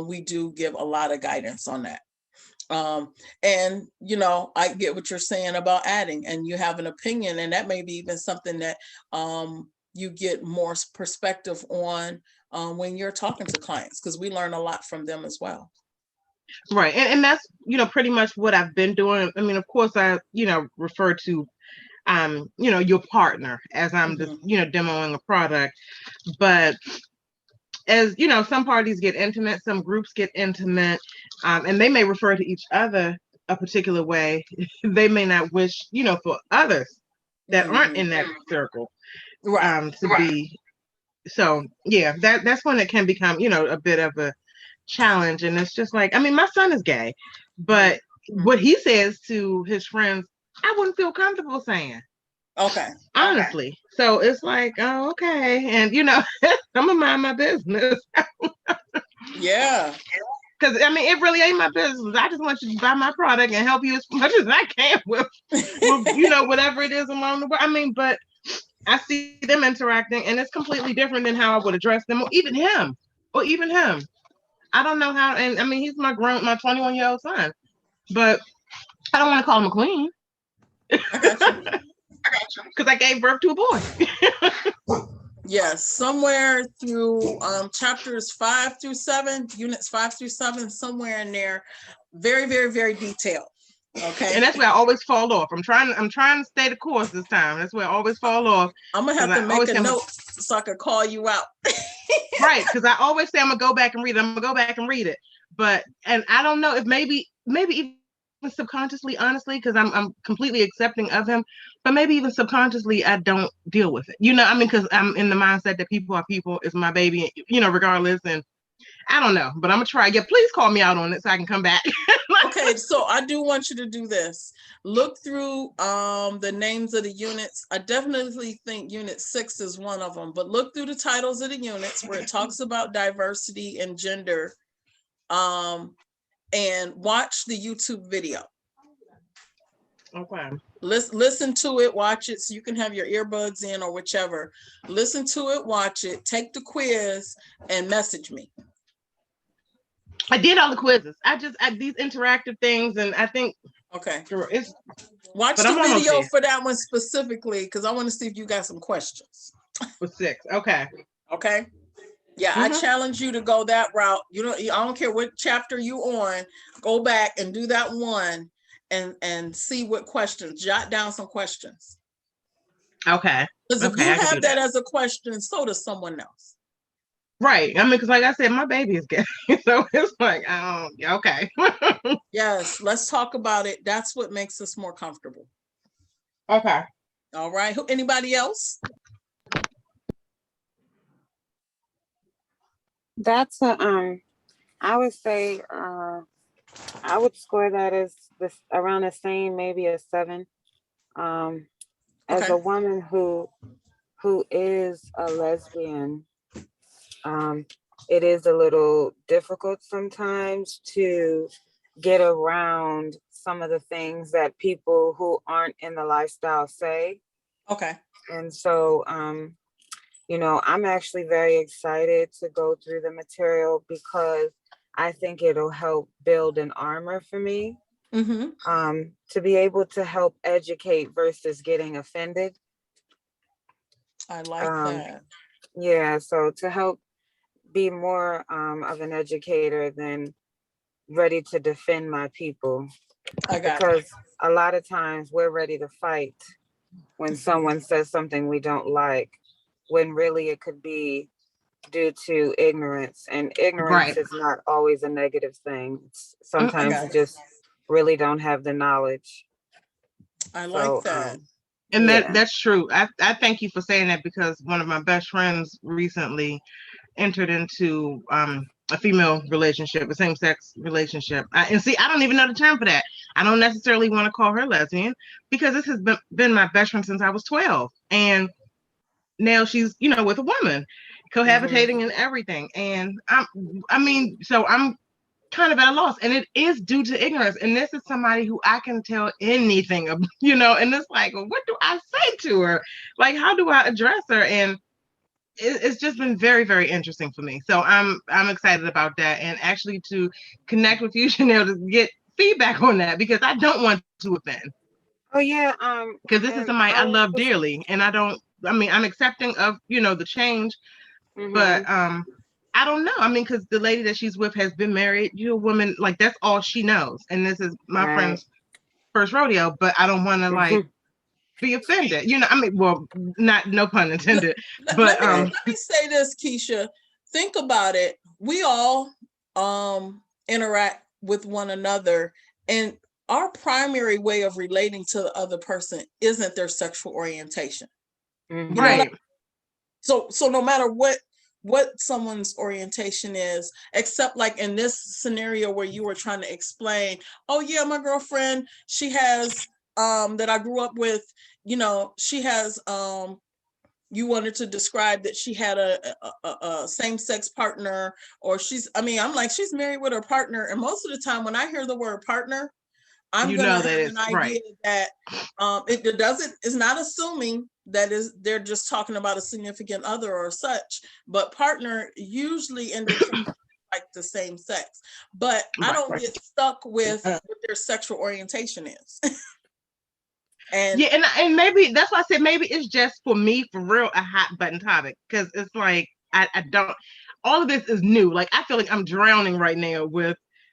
We do give a lot of guidance on that. And I get what you're saying about adding, and you have an opinion, and that may be even something that you get more perspective on when you're talking to clients, because we learn a lot from them as well. Right. And that's, pretty much what I've been doing. I mean, of course, I, refer to your partner as I'm just, demoing a product. But as some parties get intimate, some groups get intimate, and they may refer to each other a particular way. They may not wish, for others that aren't in that circle to be. So yeah, that's when it can become, a bit of a challenge. And it's just like, I mean, my son is gay, but what he says to his friends, I wouldn't feel comfortable saying. Okay. Honestly. So it's like, oh, okay. And I'm gonna mind my business. Yeah. Because I mean, it really ain't my business. I just want you to buy my product and help you as much as I can with whatever it is along the way. I mean, but I see them interacting, and it's completely different than how I would address them, or even him. I don't know how. And I mean, he's my 21-year-old son, but I don't want to call him a queen. I got you. Because I gave birth to a boy. Yes, somewhere through chapters 5 through 7, units 5 through 7, somewhere in there, very, very, very detailed. Okay. And that's where I always fall off. I'm trying to stay the course this time. That's where I always fall off. I'm gonna have to make a note so I can call you out. Right, because I always say I'm gonna go back and read it. But I don't know if maybe even subconsciously, honestly, because I'm completely accepting of him, but maybe even subconsciously I don't deal with it. I mean, because I'm in the mindset that people are people, it's my baby, regardless. And I don't know, but I'm gonna try. Yeah, please call me out on it so I can come back. Okay, so I do want you to do this. Look through the names of the units. I definitely think unit 6 is one of them, but look through the titles of the units where it talks about diversity and gender, and watch the YouTube video. Okay. Listen to it, watch it, so you can have your earbuds in or whichever. Listen to it, watch it, take the quiz, and message me. I did all the quizzes. These interactive things, and I think okay. Watch the video for that one specifically, because I want to see if you got some questions. For 6, okay. Okay. Yeah, I challenge you to go that route. I don't care what chapter you on. Go back and do that one, and see what questions. Jot down some questions. Okay. Because if you have that as a question, so does someone else. Right. I mean, because like I said, my baby is gay. So it's like, okay. Yes, let's talk about it. That's what makes us more comfortable. Okay. All right. Anybody else? That's I would say I would score that as around the same, maybe a 7. As a woman who is a lesbian, it is a little difficult sometimes to get around some of the things that people who aren't in the lifestyle say. Okay. And so, I'm actually very excited to go through the material because I think it'll help build an armor for me, to be able to help educate versus getting offended. I like that. Yeah, so to help be more of an educator than ready to defend my people. Because a lot of times we're ready to fight when someone says something we don't like, when really it could be due to ignorance, and ignorance is not always a negative thing. Sometimes you just really don't have the knowledge. I like that. And that's true. I thank you for saying that, because one of my best friends recently entered into a female relationship, a same-sex relationship. And see, I don't even know the term for that. I don't necessarily want to call her lesbian, because this has been my best friend since I was 12. And now she's, with a woman, cohabitating and everything. And so I'm kind of at a loss, and it is due to ignorance. And this is somebody who I can tell anything of, and it's like, well, what do I say to her? Like, how do I address her? And it's just been very, very interesting for me. So I'm excited about that, and actually to connect with you, Chanel, to get feedback on that, because I don't want to offend. Oh yeah, because this is somebody I love dearly, and I'm accepting of the change, but I don't know. I mean, because the lady that she's with has been married. You're a woman, like, that's all she knows, and this is my friend's first rodeo. But I don't want to be offended. You know, I mean, well, no pun intended. Let me say this, Keisha. Think about it. We all interact with one another, and our primary way of relating to the other person isn't their sexual orientation. Mm-hmm. You know, right. So no matter what someone's orientation is, except like in this scenario where you were trying to explain, oh yeah, my girlfriend, she has that I grew up with, you know, she has you wanted to describe that she had a same-sex partner, or I'm like, she's married with her partner. And most of the time when I hear the word partner, I'm going to have an idea that it's not assuming that they're just talking about a significant other or such, but partner usually indicates like the same sex. But I don't get stuck with what their sexual orientation is. And maybe that's why I said maybe it's just for me, for real, a hot button topic, because it's like I don't, all of this is new. Like I feel like I'm drowning right now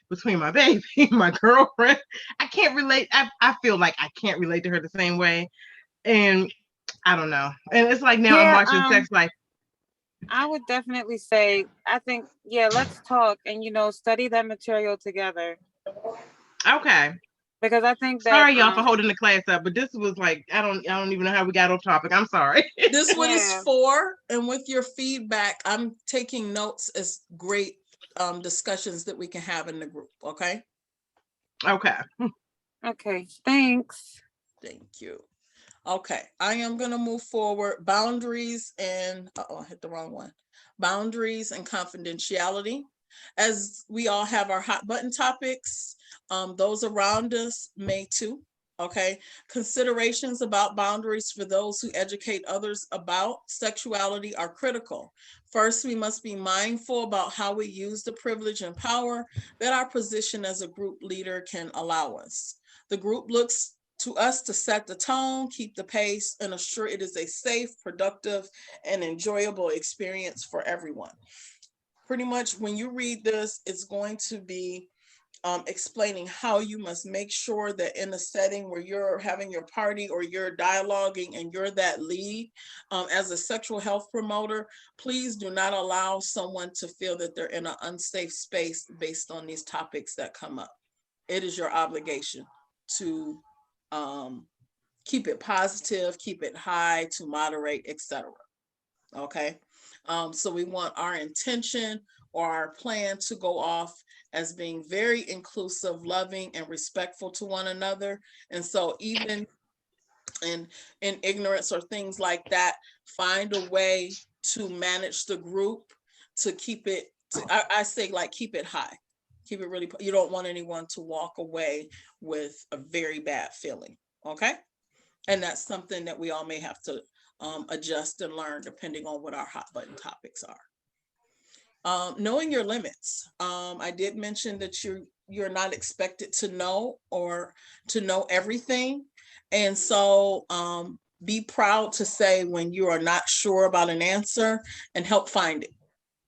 between my baby, my girlfriend. I can't relate. I feel like I can't relate to her the same way, and I don't know. And it's like now I'm watching Sex Life. I would definitely say, I think, let's talk and, you know, study that material together. Okay. Because I think that. Sorry, y'all, for holding the class up, but this was like, I don't even know how we got off topic. I'm sorry. This one is for, and with your feedback, I'm taking notes as great discussions that we can have in the group. Okay. Okay. Thanks. Thank you. Okay, I am going to move forward. Boundaries and I hit the wrong one. Boundaries and confidentiality. As we all have our hot button topics, those around us may too. Okay, considerations about boundaries for those who educate others about sexuality are critical. First, we must be mindful about how we use the privilege and power that our position as a group leader can allow us. The group looks to us to set the tone, keep the pace, and assure it is a safe, productive, and enjoyable experience for everyone. Pretty much when you read this, it's going to be explaining how you must make sure that in a setting where you're having your party or you're dialoguing and you're that lead as a sexual health promoter, please do not allow someone to feel that they're in an unsafe space based on these topics that come up. It is your obligation to keep it positive, keep it high, to moderate, etc. Okay, so we want our intention or our plan to go off as being very inclusive, loving, and respectful to one another. And so even in ignorance or things like that, find a way to manage the group to keep it, I say like keep it high. Keep it really, you don't want anyone to walk away with a very bad feeling. Okay. And that's something that we all may have to adjust and learn depending on what our hot button topics are. Knowing your limits. I did mention that you're not expected to know or to know everything. And so be proud to say when you are not sure about an answer and help find it.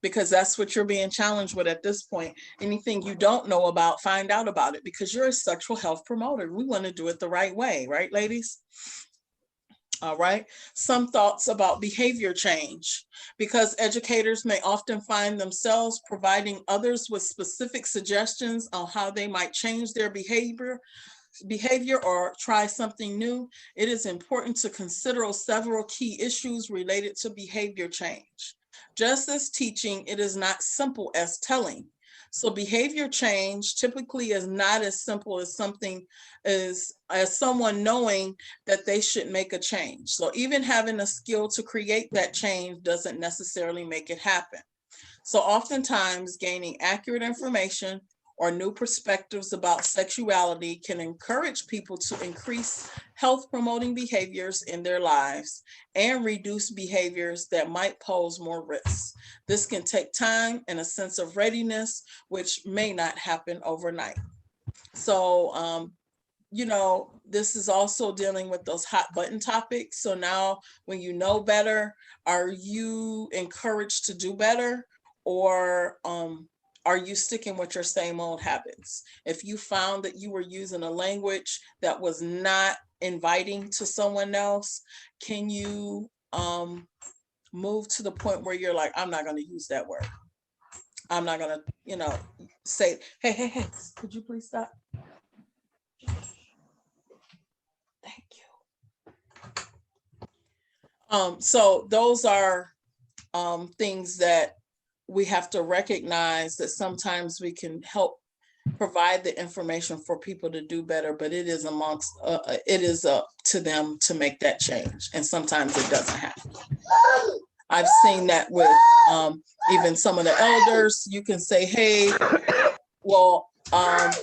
Because that's what you're being challenged with at this point. Anything you don't know about, find out about it, because you're a sexual health promoter. We want to do it the right way, right, ladies? All right. Some thoughts about behavior change, because educators may often find themselves providing others with specific suggestions on how they might change their behavior or try something new. It is important to consider several key issues related to behavior change. Just as teaching, it is not simple as telling. So behavior change typically is not as simple as someone knowing that they should make a change. So even having a skill to create that change doesn't necessarily make it happen. So oftentimes gaining accurate information or new perspectives about sexuality can encourage people to increase health promoting behaviors in their lives and reduce behaviors that might pose more risks. This can take time and a sense of readiness, which may not happen overnight. So, this is also dealing with those hot button topics. So now when you know better, are you encouraged to do better, or are you sticking with your same old habits? If you found that you were using a language that was not inviting to someone else, can you move to the point where you're like, I'm not going to use that word. I'm not going to, say, hey, could you please stop? Thank you. So those are things that we have to recognize, that sometimes we can help provide the information for people to do better, but it is up to them to make that change. And sometimes it doesn't happen. I've seen that with even some of the elders. You can say, hey, well, I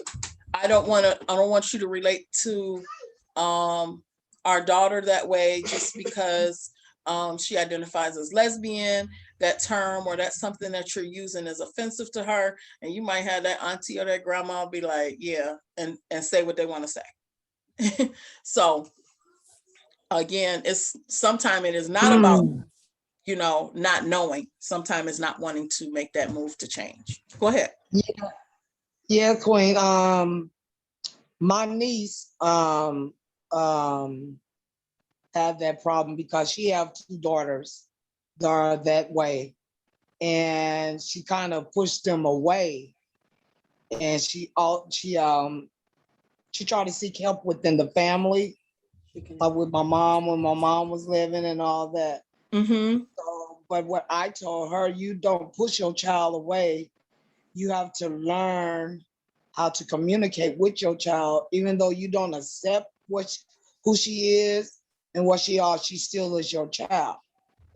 don't want you to relate to our daughter that way just because she identifies as lesbian. That term or that's something that you're using is offensive to her. And you might have that auntie or that grandma be like, yeah, and say what they want to say. So again, sometimes it is not about, not knowing. Sometimes it's not wanting to make that move to change. Go ahead. Yeah, Queen. My niece had that problem because she have 2 daughters that are that way, and she kind of pushed them away, and she tried to seek help within the family, with my mom when my mom was living and all that. Mm-hmm. So, but what I told her, you don't push your child away. You have to learn how to communicate with your child, even though you don't accept who she is and what she still is your child.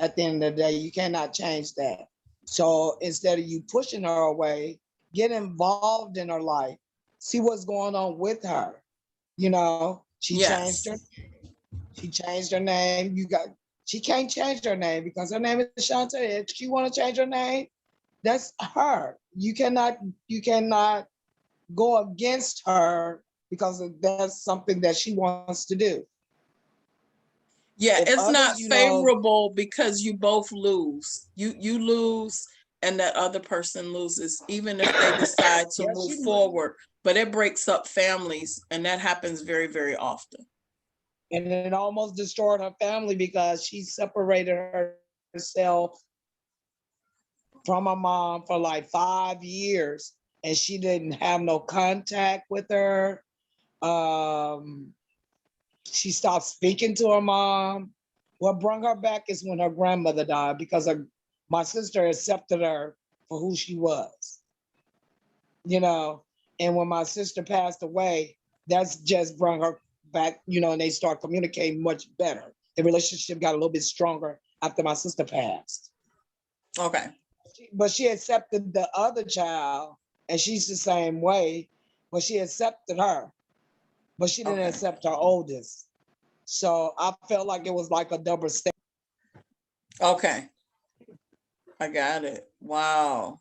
At the end of the day, you cannot change that. So instead of you pushing her away, get involved in her life, see what's going on with her. She changed her name. She can't change her name because her name is Shanta. If she want to change her name, that's her. You cannot go against her because that's something that she wants to do. Yeah, it's not favorable because you both lose. You lose and that other person loses, even if they decide to move forward. But it breaks up families, and that happens very, very often. And it almost destroyed her family because she separated herself from her mom for like 5 years, and she didn't have no contact with her. She stopped speaking to her mom. What brought her back is when her grandmother died, because my sister accepted her for who she was. And when my sister passed away, that's just brought her back, and they start communicating much better. The relationship got a little bit stronger after my sister passed. Okay. But she accepted the other child, and she's the same way, but she accepted her, but she didn't accept her oldest. So I felt like it was like a double step. Okay. I got it. Wow.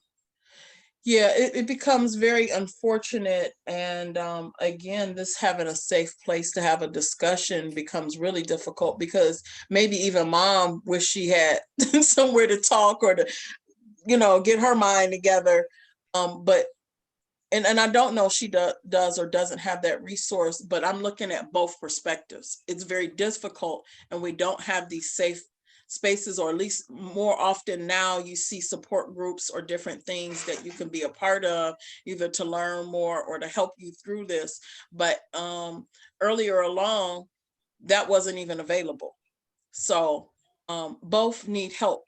Yeah, it becomes very unfortunate. And again, this having a safe place to have a discussion becomes really difficult, because maybe even mom wish she had somewhere to talk or to, get her mind together. But I don't know if she does or doesn't have that resource, but I'm looking at both perspectives. It's very difficult, and we don't have these safe spaces, or at least more often now you see support groups or different things that you can be a part of, either to learn more or to help you through this. But earlier along, that wasn't even available. So both need help.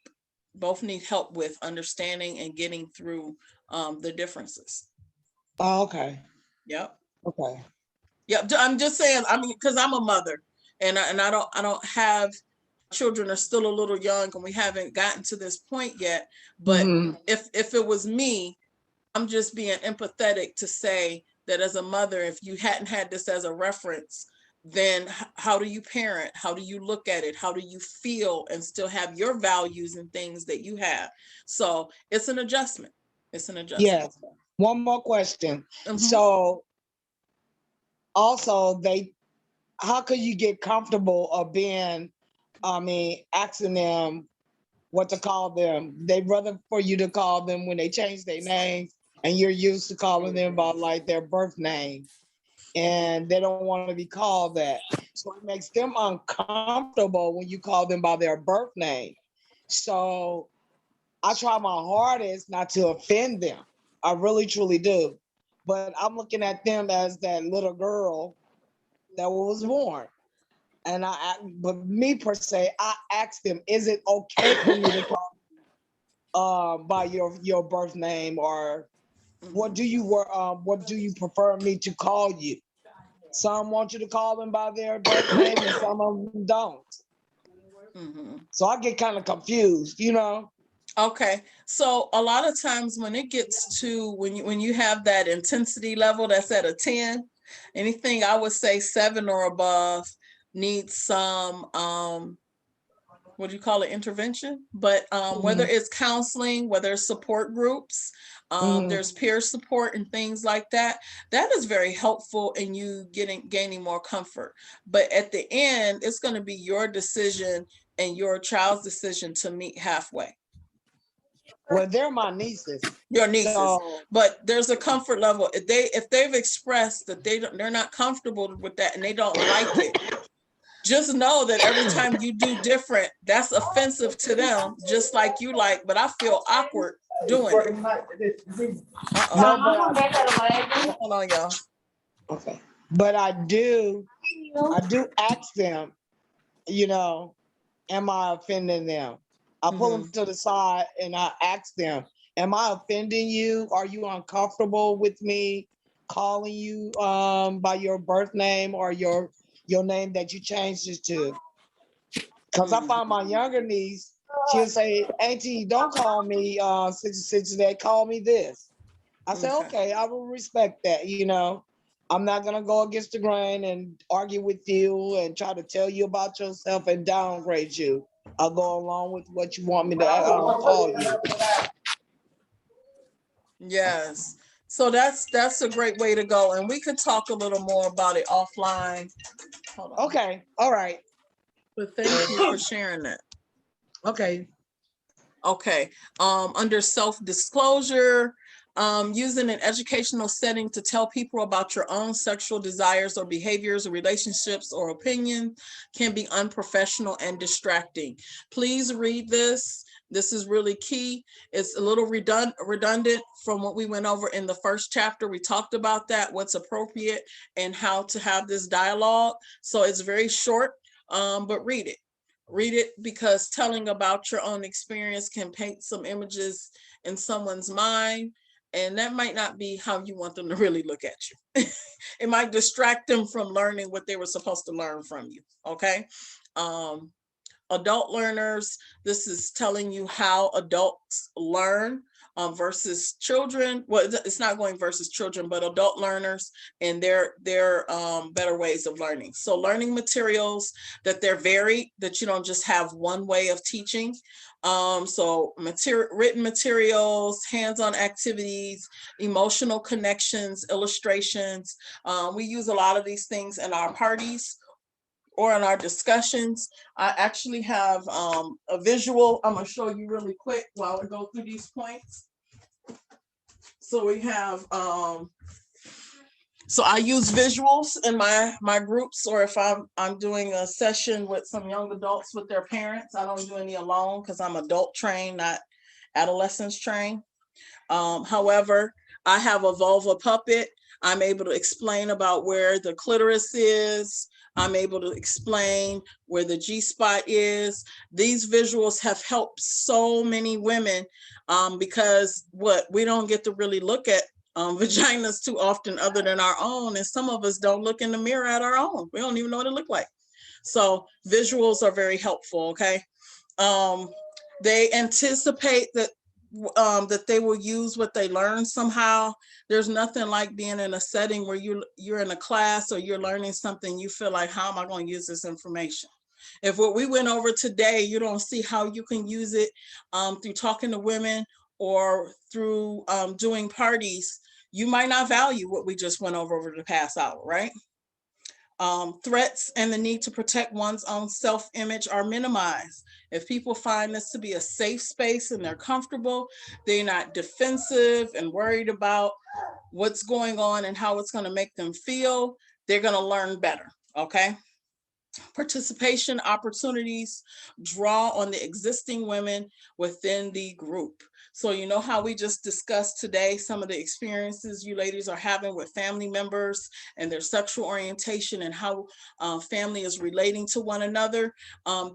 Both need help with understanding and getting through the differences. Oh, okay. Yep. Okay. Yep. I'm just saying, because I'm a mother, and I don't have children, are still a little young, and we haven't gotten to this point yet. But if it was me, I'm just being empathetic to say that as a mother, if you hadn't had this as a reference, then how do you parent? How do you look at it? How do you feel and still have your values and things that you have? So it's an adjustment. It's an adjustment. Yes. One more question. So also, how could you get comfortable of asking them what to call them? They'd rather for you to call them when they change their names and you're used to calling them by like their birth name, and they don't want to be called that. So it makes them uncomfortable when you call them by their birth name. So I try my hardest not to offend them. I really, truly do. But I'm looking at them as that little girl that was born. And but me per se, I asked them, is it okay for me to call by your birth name, or what do you prefer me to call you? Some want you to call them by their birth name, and some of them don't. So I get kind of confused, you know. Okay, so a lot of times when it gets to when you have that intensity level that's at a 10, anything I would say 7 or above needs some what do you call it, intervention? But whether it's counseling, whether it's support groups, there's peer support and things like that, that is very helpful in you gaining more comfort. But at the end, it's going to be your decision and your child's decision to meet halfway. Well, they're my nieces. Your nieces, but there's a comfort level. If they've expressed that they're not comfortable with that and they don't like it, just know that every time you do different, that's offensive to them, just like you like. But I feel awkward doing it. Hold on, y'all. Okay, but I do ask them, you know, am I offending them? I pull them to the side and I ask them, am I offending you? Are you uncomfortable with me calling you by your birth name or your name that you changed it to? Because I find my younger niece, she'll say, Auntie, don't call me 66 today, call me this. I say, okay, I will respect that, you know. I'm not gonna go against the grain and argue with you and try to tell you about yourself and downgrade you. I'll go along with what you want me to call you. Yes. So that's a great way to go. And we could talk a little more about it offline. Hold on. Okay. All right. But thank you for sharing that. Okay. Okay. Under self-disclosure, using an educational setting to tell people about your own sexual desires or behaviors or relationships or opinion can be unprofessional and distracting. Please read this. This is really key. It's a little redundant from what we went over in the first chapter. We talked about that, what's appropriate and how to have this dialogue. So it's very short, but read it. Read it, because telling about your own experience can paint some images in someone's mind, and that might not be how you want them to really look at you. It might distract them from learning what they were supposed to learn from you, okay? Adult learners, this is telling you how adults learn versus children. Well, it's not going versus children, but adult learners and their better ways of learning. So learning materials, that they're varied, that you don't just have one way of teaching. So written materials, hands-on activities, emotional connections, illustrations. We use a lot of these things in our parties or in our discussions. I actually have a visual I'm going to show you really quick while we go through these points. So we have, so I use visuals in my groups, or if I'm doing a session with some young adults with their parents. I don't do any alone because I'm adult trained, not adolescents trained. However, I have a vulva puppet. I'm able to explain about where the clitoris is. I'm able to explain where the G-spot is. These visuals have helped so many women because we don't get to really look at vaginas too often other than our own. And some of us don't look in the mirror at our own. We don't even know what it look like. So visuals are very helpful, okay? They anticipate that they will use what they learn somehow. There's nothing like being in a setting where you're in a class or you're learning something, you feel like, how am I going to use this information? If what we went over today, you don't see how you can use it through talking to women or through doing parties, you might not value what we just went over the past hour, right? Threats and the need to protect one's own self-image are minimized. If people find this to be a safe space and they're comfortable, they're not defensive and worried about what's going on and how it's going to make them feel, they're going to learn better. Okay. Participation opportunities draw on the existing women within the group. So you know how we just discussed today some of the experiences you ladies are having with family members and their sexual orientation and how family is relating to one another.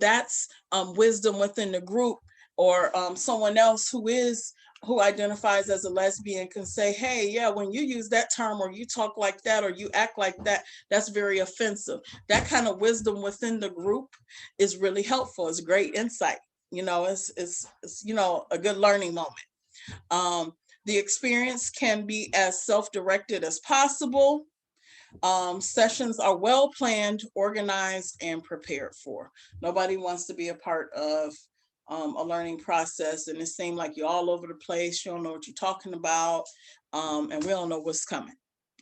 That's wisdom within the group, or someone else who identifies as a lesbian can say, hey, yeah, when you use that term or you talk like that or you act like that, that's very offensive. That kind of wisdom within the group is really helpful. It's great insight. You know, it's you know, a good learning moment. The experience can be as self-directed as possible. Sessions are well planned, organized, and prepared for. Nobody wants to be a part of a learning process and it seems like you're all over the place. You don't know what you're talking about, and we don't know what's coming.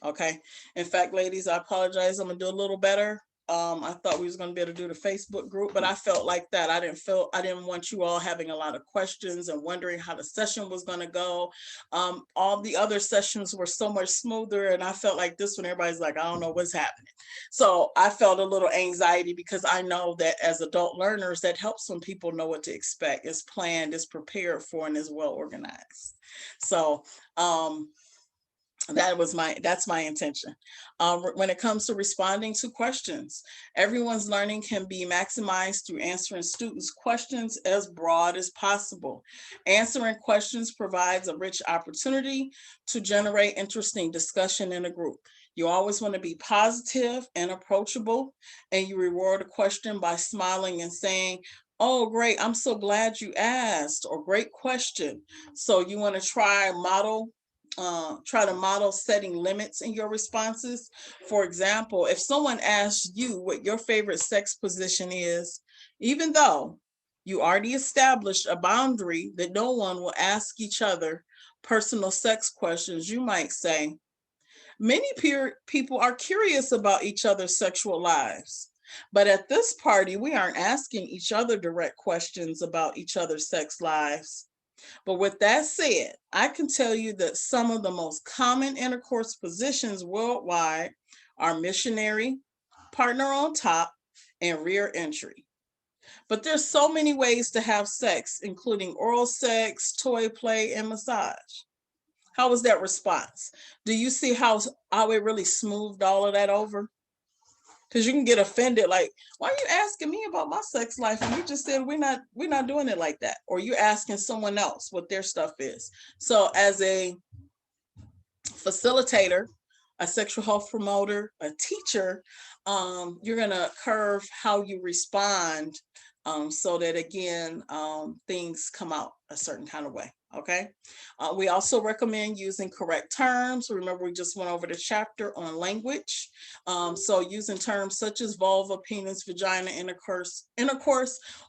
Okay. In fact, ladies, I apologize. I'm gonna do a little better. I thought we was gonna be able to do the Facebook group, but I felt like that. I didn't want you all having a lot of questions and wondering how the session was gonna go. All the other sessions were so much smoother, and I felt like this one, everybody's like, I don't know what's happening. So I felt a little anxiety because I know that as adult learners, that helps when people know what to expect. It's planned, it's prepared for, and is well organized. So that's my intention. When it comes to responding to questions, everyone's learning can be maximized through answering students' questions as broad as possible. Answering questions provides a rich opportunity to generate interesting discussion in a group. You always want to be positive and approachable, and you reward a question by smiling and saying, oh, great, I'm so glad you asked, or great question. So you want to try to model setting limits in your responses. For example, if someone asks you what your favorite sex position is, even though you already established a boundary that no one will ask each other personal sex questions, you might say, many people are curious about each other's sexual lives. But at this party, we aren't asking each other direct questions about each other's sex lives. But with that said, I can tell you that some of the most common intercourse positions worldwide are missionary, partner on top, and rear entry. But there's so many ways to have sex, including oral sex, toy play, and massage. How was that response? Do you see how it really smoothed all of that over? Because you can get offended, like, why are you asking me about my sex life? And you just said we're not doing it like that. Or you're asking someone else what their stuff is. So as a facilitator, a sexual health promoter, a teacher, you're gonna curve how you respond so that again, things come out a certain kind of way. Okay. We also recommend using correct terms. Remember, we just went over the chapter on language. So using terms such as vulva, penis, vagina, intercourse,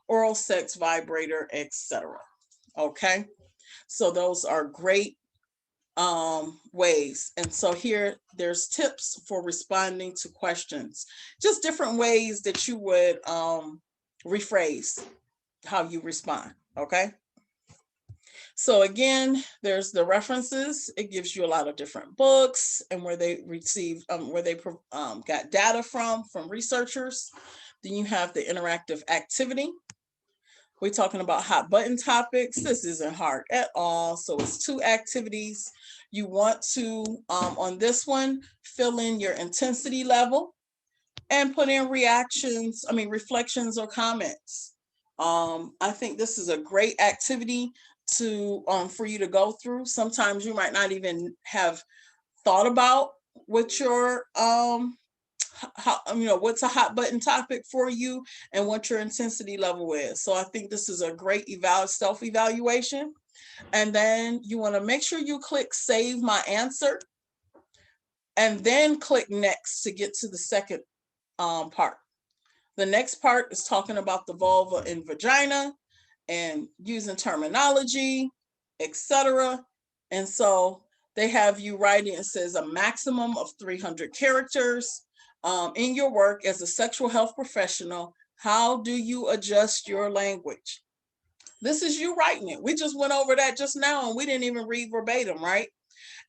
oral sex, vibrator, etc. Okay. So those are great ways. And so here there's tips for responding to questions, just different ways that you would rephrase how you respond. Okay. So again, there's the references. It gives you a lot of different books and where they received, where they got data from researchers. Then you have the interactive activity. We're talking about hot button topics. This isn't hard at all. So it's 2 activities. You want to, on this one, fill in your intensity level and put in reflections or comments. I think this is a great activity for you to go through. Sometimes you might not even have thought about what your what's a hot button topic for you and what your intensity level is. So I think this is a great self-evaluation. And then you want to make sure you click save my answer and then click next to get to the second part. The next part is talking about the vulva and vagina and using terminology, etc. And so they have you writing, it says a maximum of 300 characters. in your work as a sexual health professional, how do you adjust your language? This is you writing it. We just went over that just now and we didn't even read verbatim, right?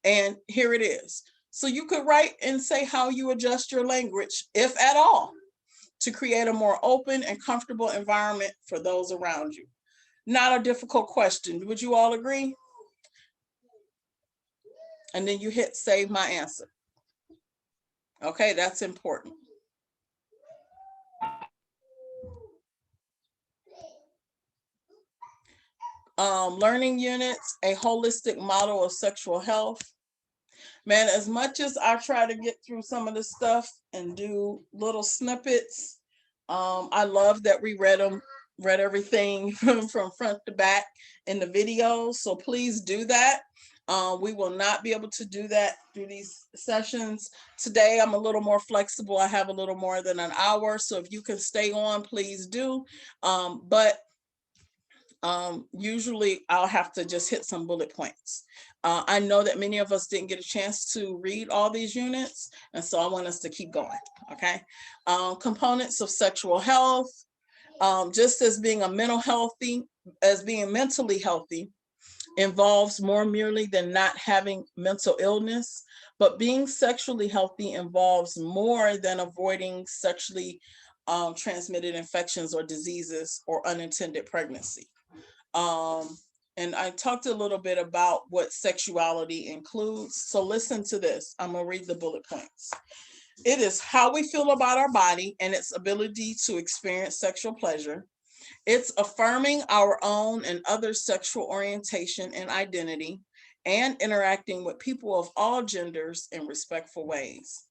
And here it is. So you could write and say how you adjust your language, if at all, to create a more open and comfortable environment for those around you. Not a difficult question. Would you all agree? And then you hit save my answer. Okay, that's important. Learning units, a holistic model of sexual health. Man, as much as I try to get through some of this stuff and do little snippets, I love that we read everything from front to back in the videos. So please do that. We will not be able to do that through these sessions. Today, I'm a little more flexible. I have a little more than an hour. So if you can stay on, please do. But usually I'll have to just hit some bullet points. I know that many of us didn't get a chance to read all these units, and so I want us to keep going, okay? Components of sexual health, just as being mentally healthy involves more merely than not having mental illness, but being sexually healthy involves more than avoiding sexually transmitted infections or diseases or unintended pregnancy. And I talked a little bit about what sexuality includes. So listen to this. I'm gonna read the bullet points. It is how we feel about our body and its ability to experience sexual pleasure. It's affirming our own and other sexual orientation and identity and interacting with people of all genders in respectful ways.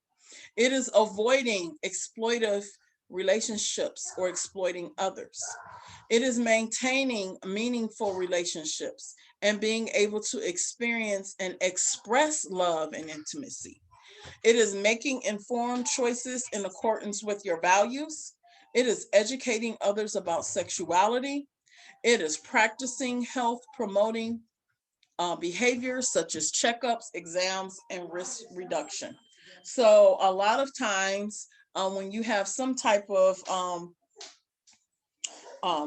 It is avoiding exploitive relationships or exploiting others. It is maintaining meaningful relationships and being able to experience and express love and intimacy. It is making informed choices in accordance with your values. It is educating others about sexuality. It is practicing health promoting behaviors such as checkups, exams, and risk reduction. So a lot of times when you have some type of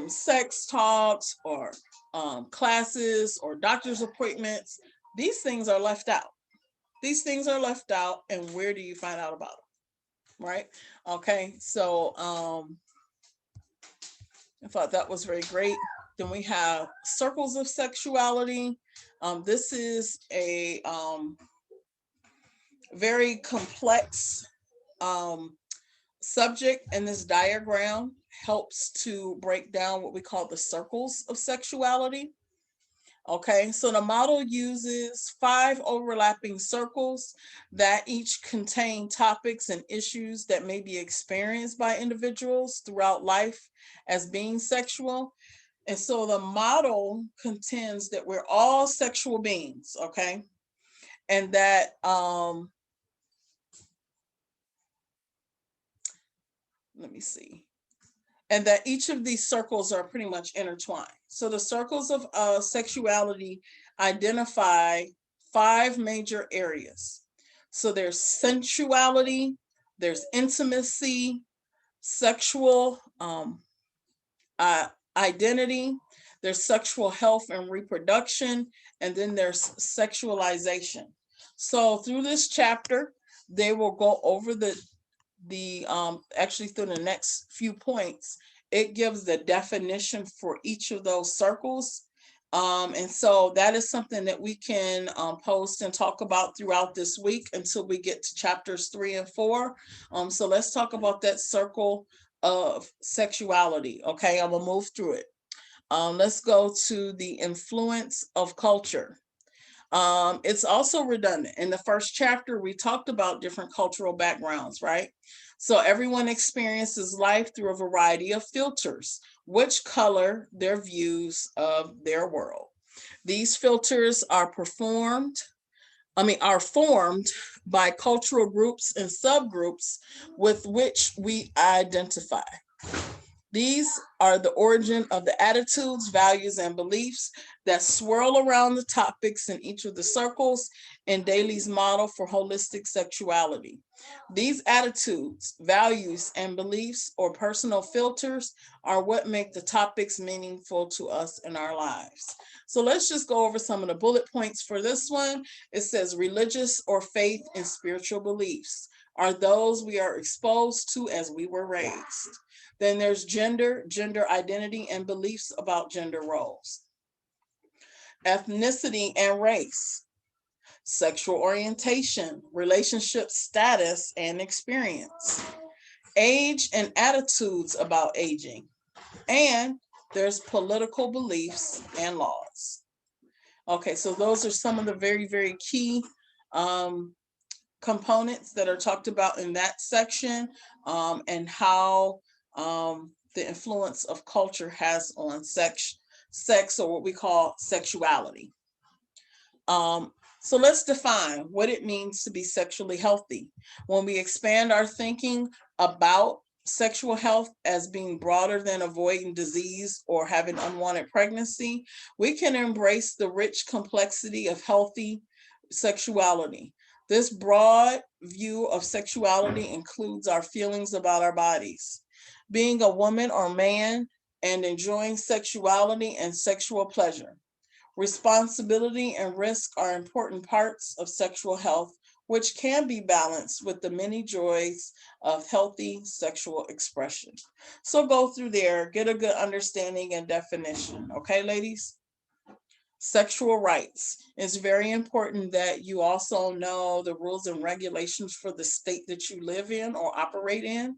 sex talks or classes or doctor's appointments, these things are left out. These things are left out, and where do you find out about them? Right? Okay, so I thought that was very great. Then we have circles of sexuality. This is a very complex subject, and this diagram helps to break down what we call the circles of sexuality. Okay, so the model uses 5 overlapping circles that each contain topics and issues that may be experienced by individuals throughout life as being sexual. And so the model contends that we're all sexual beings, okay? And that let me see. And that each of these circles are pretty much intertwined. So the circles of sexuality identify 5 major areas. So there's sensuality, there's intimacy, sexual identity, there's sexual health and reproduction, and then there's sexualization. So through this chapter, they will go over actually through the next few points, it gives the definition for each of those circles. And so that is something that we can post and talk about throughout this week until we get to chapters 3 and 4. So let's talk about that circle of sexuality. Okay, I'm gonna move through it. Let's go to the influence of culture. It's also redundant. In the first chapter, we talked about different cultural backgrounds, right? So everyone experiences life through a variety of filters, which color their views of their world. These filters are formed by cultural groups and subgroups with which we identify. These are the origin of the attitudes, values, and beliefs that swirl around the topics in each of the circles in Daly's model for holistic sexuality. These attitudes, values, and beliefs or personal filters are what make the topics meaningful to us in our lives. So let's just go over some of the bullet points for this one. It says religious or faith and spiritual beliefs are those we are exposed to as we were raised. Then there's gender identity, and beliefs about gender roles. Ethnicity and race, sexual orientation, relationship status and experience, age and attitudes about aging, and there's political beliefs and laws. Okay, so those are some of the very, very key components that are talked about in that section, and how the influence of culture has on sex, or what we call sexuality. So let's define what it means to be sexually healthy. When we expand our thinking about sexual health as being broader than avoiding disease or having unwanted pregnancy, we can embrace the rich complexity of healthy sexuality. This broad view of sexuality includes our feelings about our bodies, being a woman or man, and enjoying sexuality and sexual pleasure. Responsibility and risk are important parts of sexual health, which can be balanced with the many joys of healthy sexual expression. So go through there, get a good understanding and definition. Okay, ladies? Sexual rights. It's very important that you also know the rules and regulations for the state that you live in or operate in.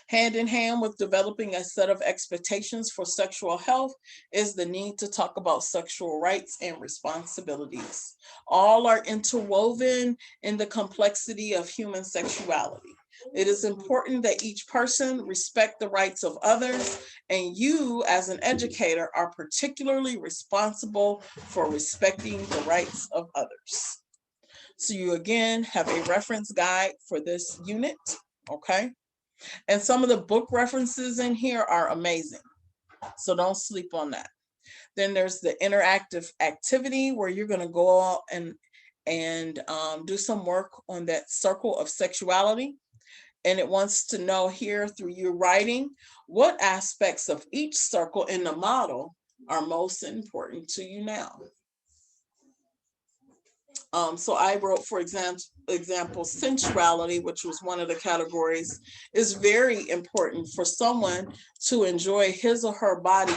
Hand in hand with developing a set of expectations for sexual health is the need to talk about sexual rights and responsibilities. All are interwoven in the complexity of human sexuality. It is important that each person respect the rights of others, and you as an educator are particularly responsible for respecting the rights of others. So you again have a reference guide for this unit, okay? And some of the book references in here are amazing. So don't sleep on that. Then there's the interactive activity where you're going to go out and do some work on that circle of sexuality. And it wants to know here through you writing what aspects of each circle in the model are most important to you now. So I wrote, for example, sensuality, which was one of the categories, is very important for someone to enjoy his or her body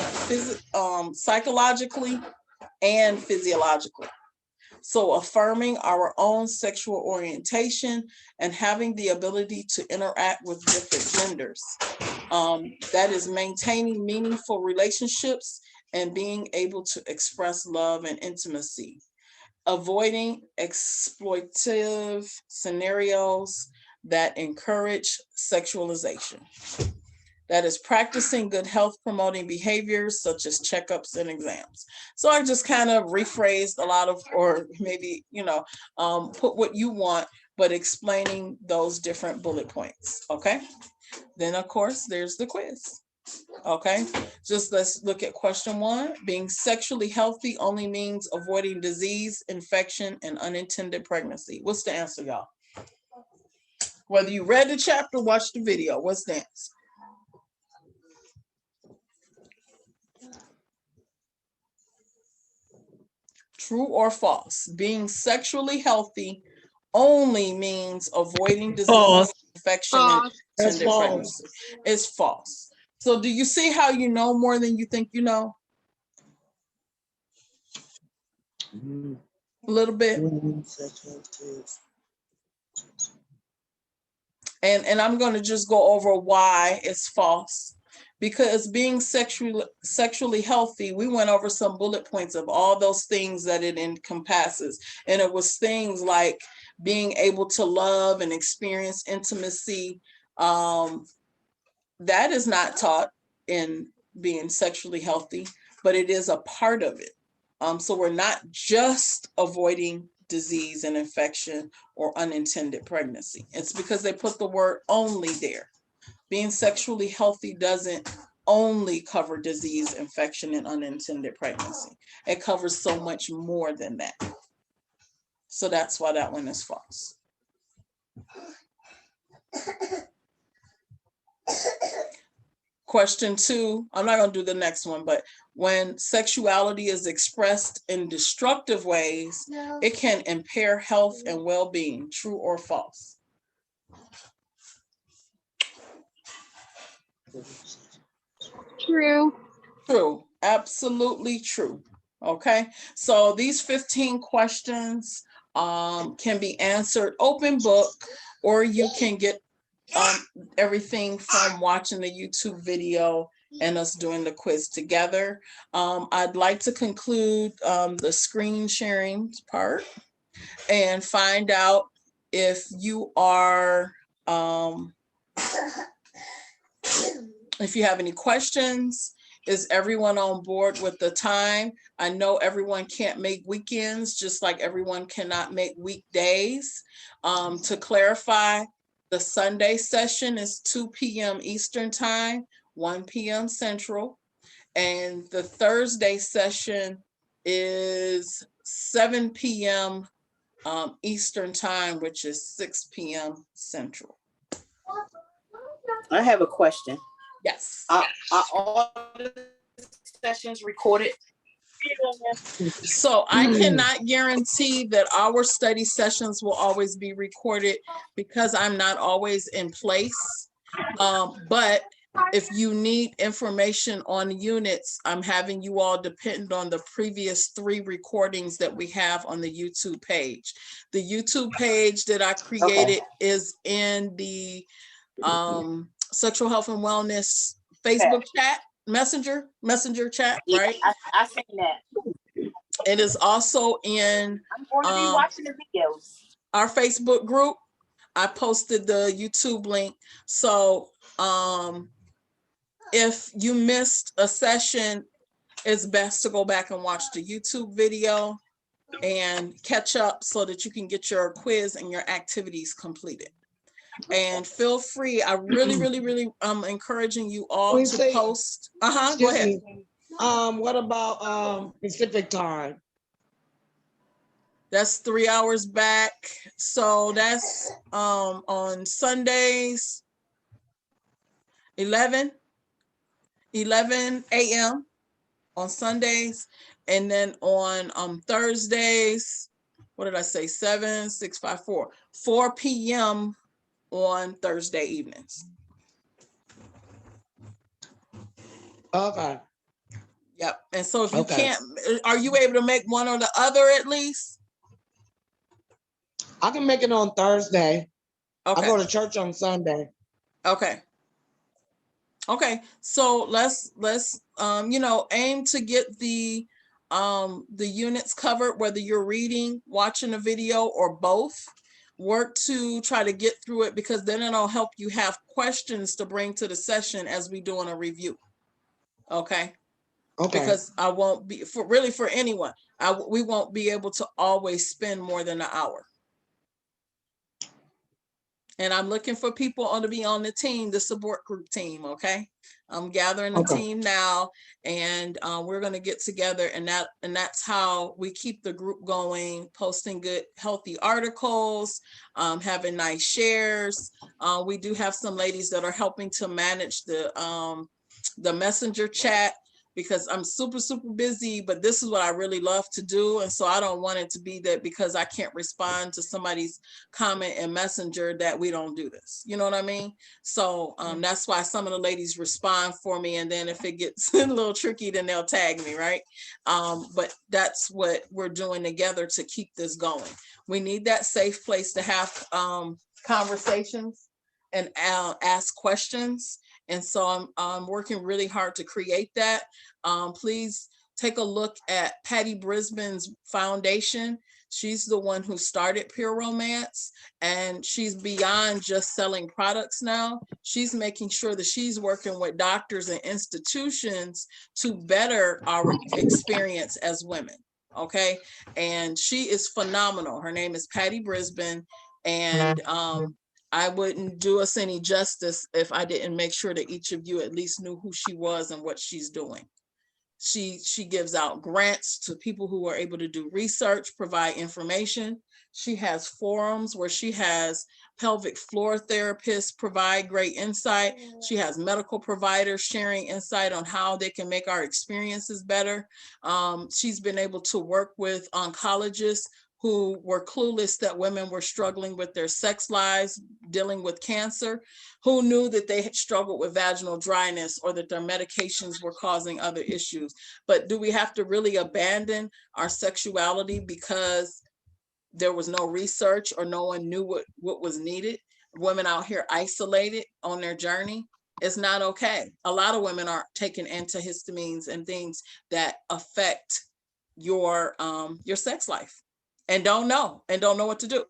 psychologically and physiologically. So affirming our own sexual orientation and having the ability to interact with different genders. That is maintaining meaningful relationships and being able to express love and intimacy. Avoiding exploitative scenarios that encourage sexualization. That is practicing good health promoting behaviors such as checkups and exams. So I just kind of rephrased a lot of, or maybe, put what you want, but explaining those different bullet points, okay? Then of course, there's the quiz. Okay, just let's look at question 1. Being sexually healthy only means avoiding disease, infection, and unintended pregnancy. What's the answer, y'all? Whether you read the chapter, watched the video, what's the answer? True or false? Being sexually healthy only means avoiding disease, infection, and unintended pregnancy. It's false. So do you see how you know more than you think you know? A little bit. And I'm going to just go over why it's false. Because being sexually healthy, we went over some bullet points of all those things that it encompasses. And it was things like being able to love and experience intimacy. That is not taught in being sexually healthy, but it is a part of it. So we're not just avoiding disease and infection or unintended pregnancy. It's because they put the word only there. Being sexually healthy doesn't only cover disease, infection, and unintended pregnancy. It covers so much more than that. So that's why that one is false. Question 2, I'm not going to do the next one, but when sexuality is expressed in destructive ways, it can impair health and well-being. True or false? True. True. Absolutely true. Okay. So these 15 questions can be answered open book, or you can get everything from watching the YouTube video and us doing the quiz together. I'd like to conclude the screen sharing part and find out if you are, if you have any questions. Is everyone on board with the time? I know everyone can't make weekends, just like everyone cannot make weekdays. To clarify, the Sunday session is 2 p.m. Eastern time, 1 p.m. Central. And the Thursday session is 7 p.m. Eastern time, which is 6 p.m. Central. I have a question. Yes. Are all the sessions recorded? So I cannot guarantee that our study sessions will always be recorded because I'm not always in place. But if you need information on units, I'm having you all depend on the previous 3 recordings that we have on the YouTube page. The YouTube page that I created is in the Sexual Health and Wellness Facebook chat, messenger chat, right? I seen that. It is also in I'm going to be watching the videos. Our Facebook group. I posted the YouTube link. So if you missed a session, it's best to go back and watch the YouTube video and catch up so that you can get your quiz and your activities completed. And feel free, I really encouraging you all to post. Go ahead. What about Pacific time? That's 3 hours back. So that's on Sundays, 11 a.m. on Sundays. And then on Thursdays, what did I say? 7, 6, 5, 4. 4 p.m. on Thursday evenings. Okay. Yep. And so if you can't, are you able to make one or the other at least? I can make it on Thursday. Okay. I go to church on Sunday. Okay. So let's aim to get the units covered, whether you're reading, watching a video, or both. Work to try to get through it, because then it'll help you have questions to bring to the session as we doing a review. Okay. Because I won't be for anyone. We won't be able to always spend more than an hour. And I'm looking for people to be on the team, the support group team. Okay. I'm gathering the team now, and we're going to get together, and that's how we keep the group going, posting good, healthy articles, having nice shares. We do have some ladies that are helping to manage the messenger chat, because I'm super busy, but this is what I really love to do. And so I don't want it to be that because I can't respond to somebody's comment in Messenger that we don't do this. You know what I mean? So that's why some of the ladies respond for me. And then if it gets a little tricky, then they'll tag me, right? But that's what we're doing together to keep this going. We need that safe place to have conversations and ask questions. And so I'm working really hard to create that. Please take a look at Patty Brisbane's foundation. She's the one who started Pure Romance, and she's beyond just selling products now. She's making sure that she's working with doctors and institutions to better our experience as women. Okay. And she is phenomenal. Her name is Patty Brisbane. And I wouldn't do us any justice if I didn't make sure that each of you at least knew who she was and what she's doing. She gives out grants to people who are able to do research, provide information. She has forums where she has pelvic floor therapists provide great insight. She has medical providers sharing insight on how they can make our experiences better. She's been able to work with oncologists who were clueless that women were struggling with their sex lives, dealing with cancer, who knew that they had struggled with vaginal dryness or that their medications were causing other issues. But do we have to really abandon our sexuality because there was no research or no one knew what was needed? Women out here isolated on their journey. It's not okay. A lot of women are taking antihistamines and things that affect your sex life and don't know what to do.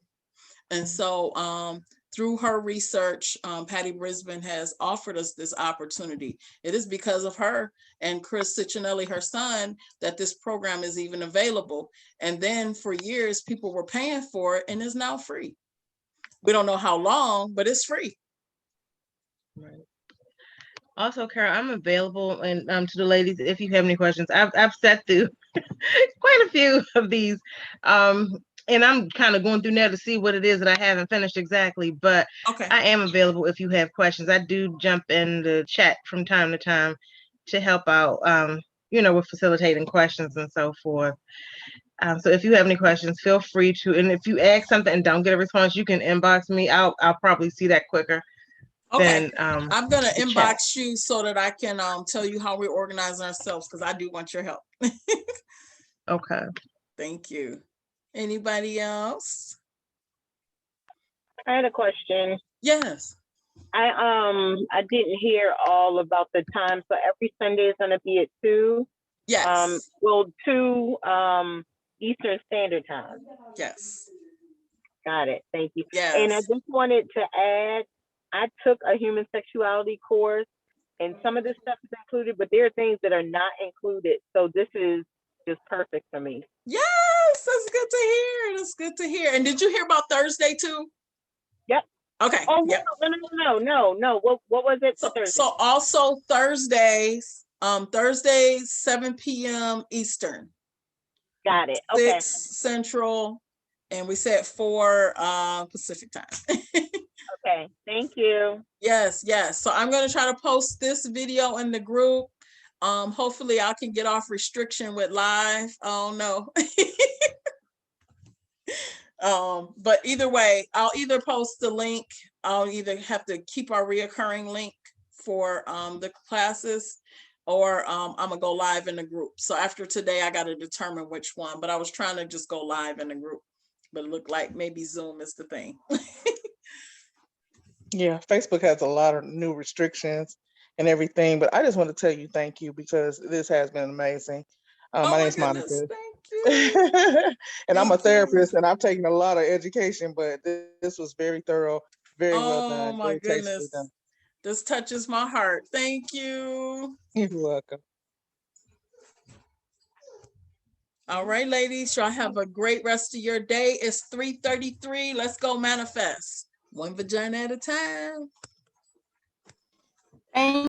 And so through her research, Patty Brisbane has offered us this opportunity. It is because of her and Chris Ciccinelli, her son, that this program is even available. And then for years, people were paying for it and it's now free. We don't know how long, but it's free. Right. Also, Carol, I'm available and to the ladies if you have any questions. I've sat through quite a few of these, and I'm kind of going through now to see what it is that I haven't finished exactly. But Okay. I am available if you have questions. I do jump in the chat from time to time to help out, with facilitating questions and so forth. So if you have any questions, feel free to. And if you ask something and don't get a response, you can inbox me. I'll probably see that quicker. Okay, Then, I'm gonna the inbox you so that I can tell you how we're organizing ourselves because I do want your help. Okay. Thank you. Anybody else? I had a question. Yes. I didn't hear all about the time. So every Sunday is gonna be at 2. Yes. 2 Eastern Standard Time. Yes. Got it. Thank you. Yes. And I just wanted to add, I took a human sexuality course and some of this stuff is included, but there are things that are not included. So this is just perfect for me. Yes, that's good to hear. That's good to hear. And did you hear about Thursday too? Yep. Okay. Oh, yep. no. What was it for Thursday? So also Thursdays, 7 p.m. Eastern. Got it. Okay. 6 Central, and we said 4 Pacific time. Okay, thank you. Yes. So I'm going to try to post this video in the group. Hopefully I can get off restriction with live. Oh no. But either way, I'll either post the link. I'll either have to keep our reoccurring link for the classes, or I'm gonna go live in the group. So after today, I got to determine which one, but I was trying to just go live in the group, but it looked like maybe Zoom is the thing. Yeah, Facebook has a lot of new restrictions and everything, but I just want to tell you thank you because this has been amazing. My name's Monica. Thank you. And I'm a therapist and I've taken a lot of education, but this was very thorough, very well done. Oh my very tastefully goodness. done. This touches my heart. Thank you. You're welcome. All right, ladies, y'all have a great rest of your day. It's 3:33. Let's go manifest. One vagina at a time. Thank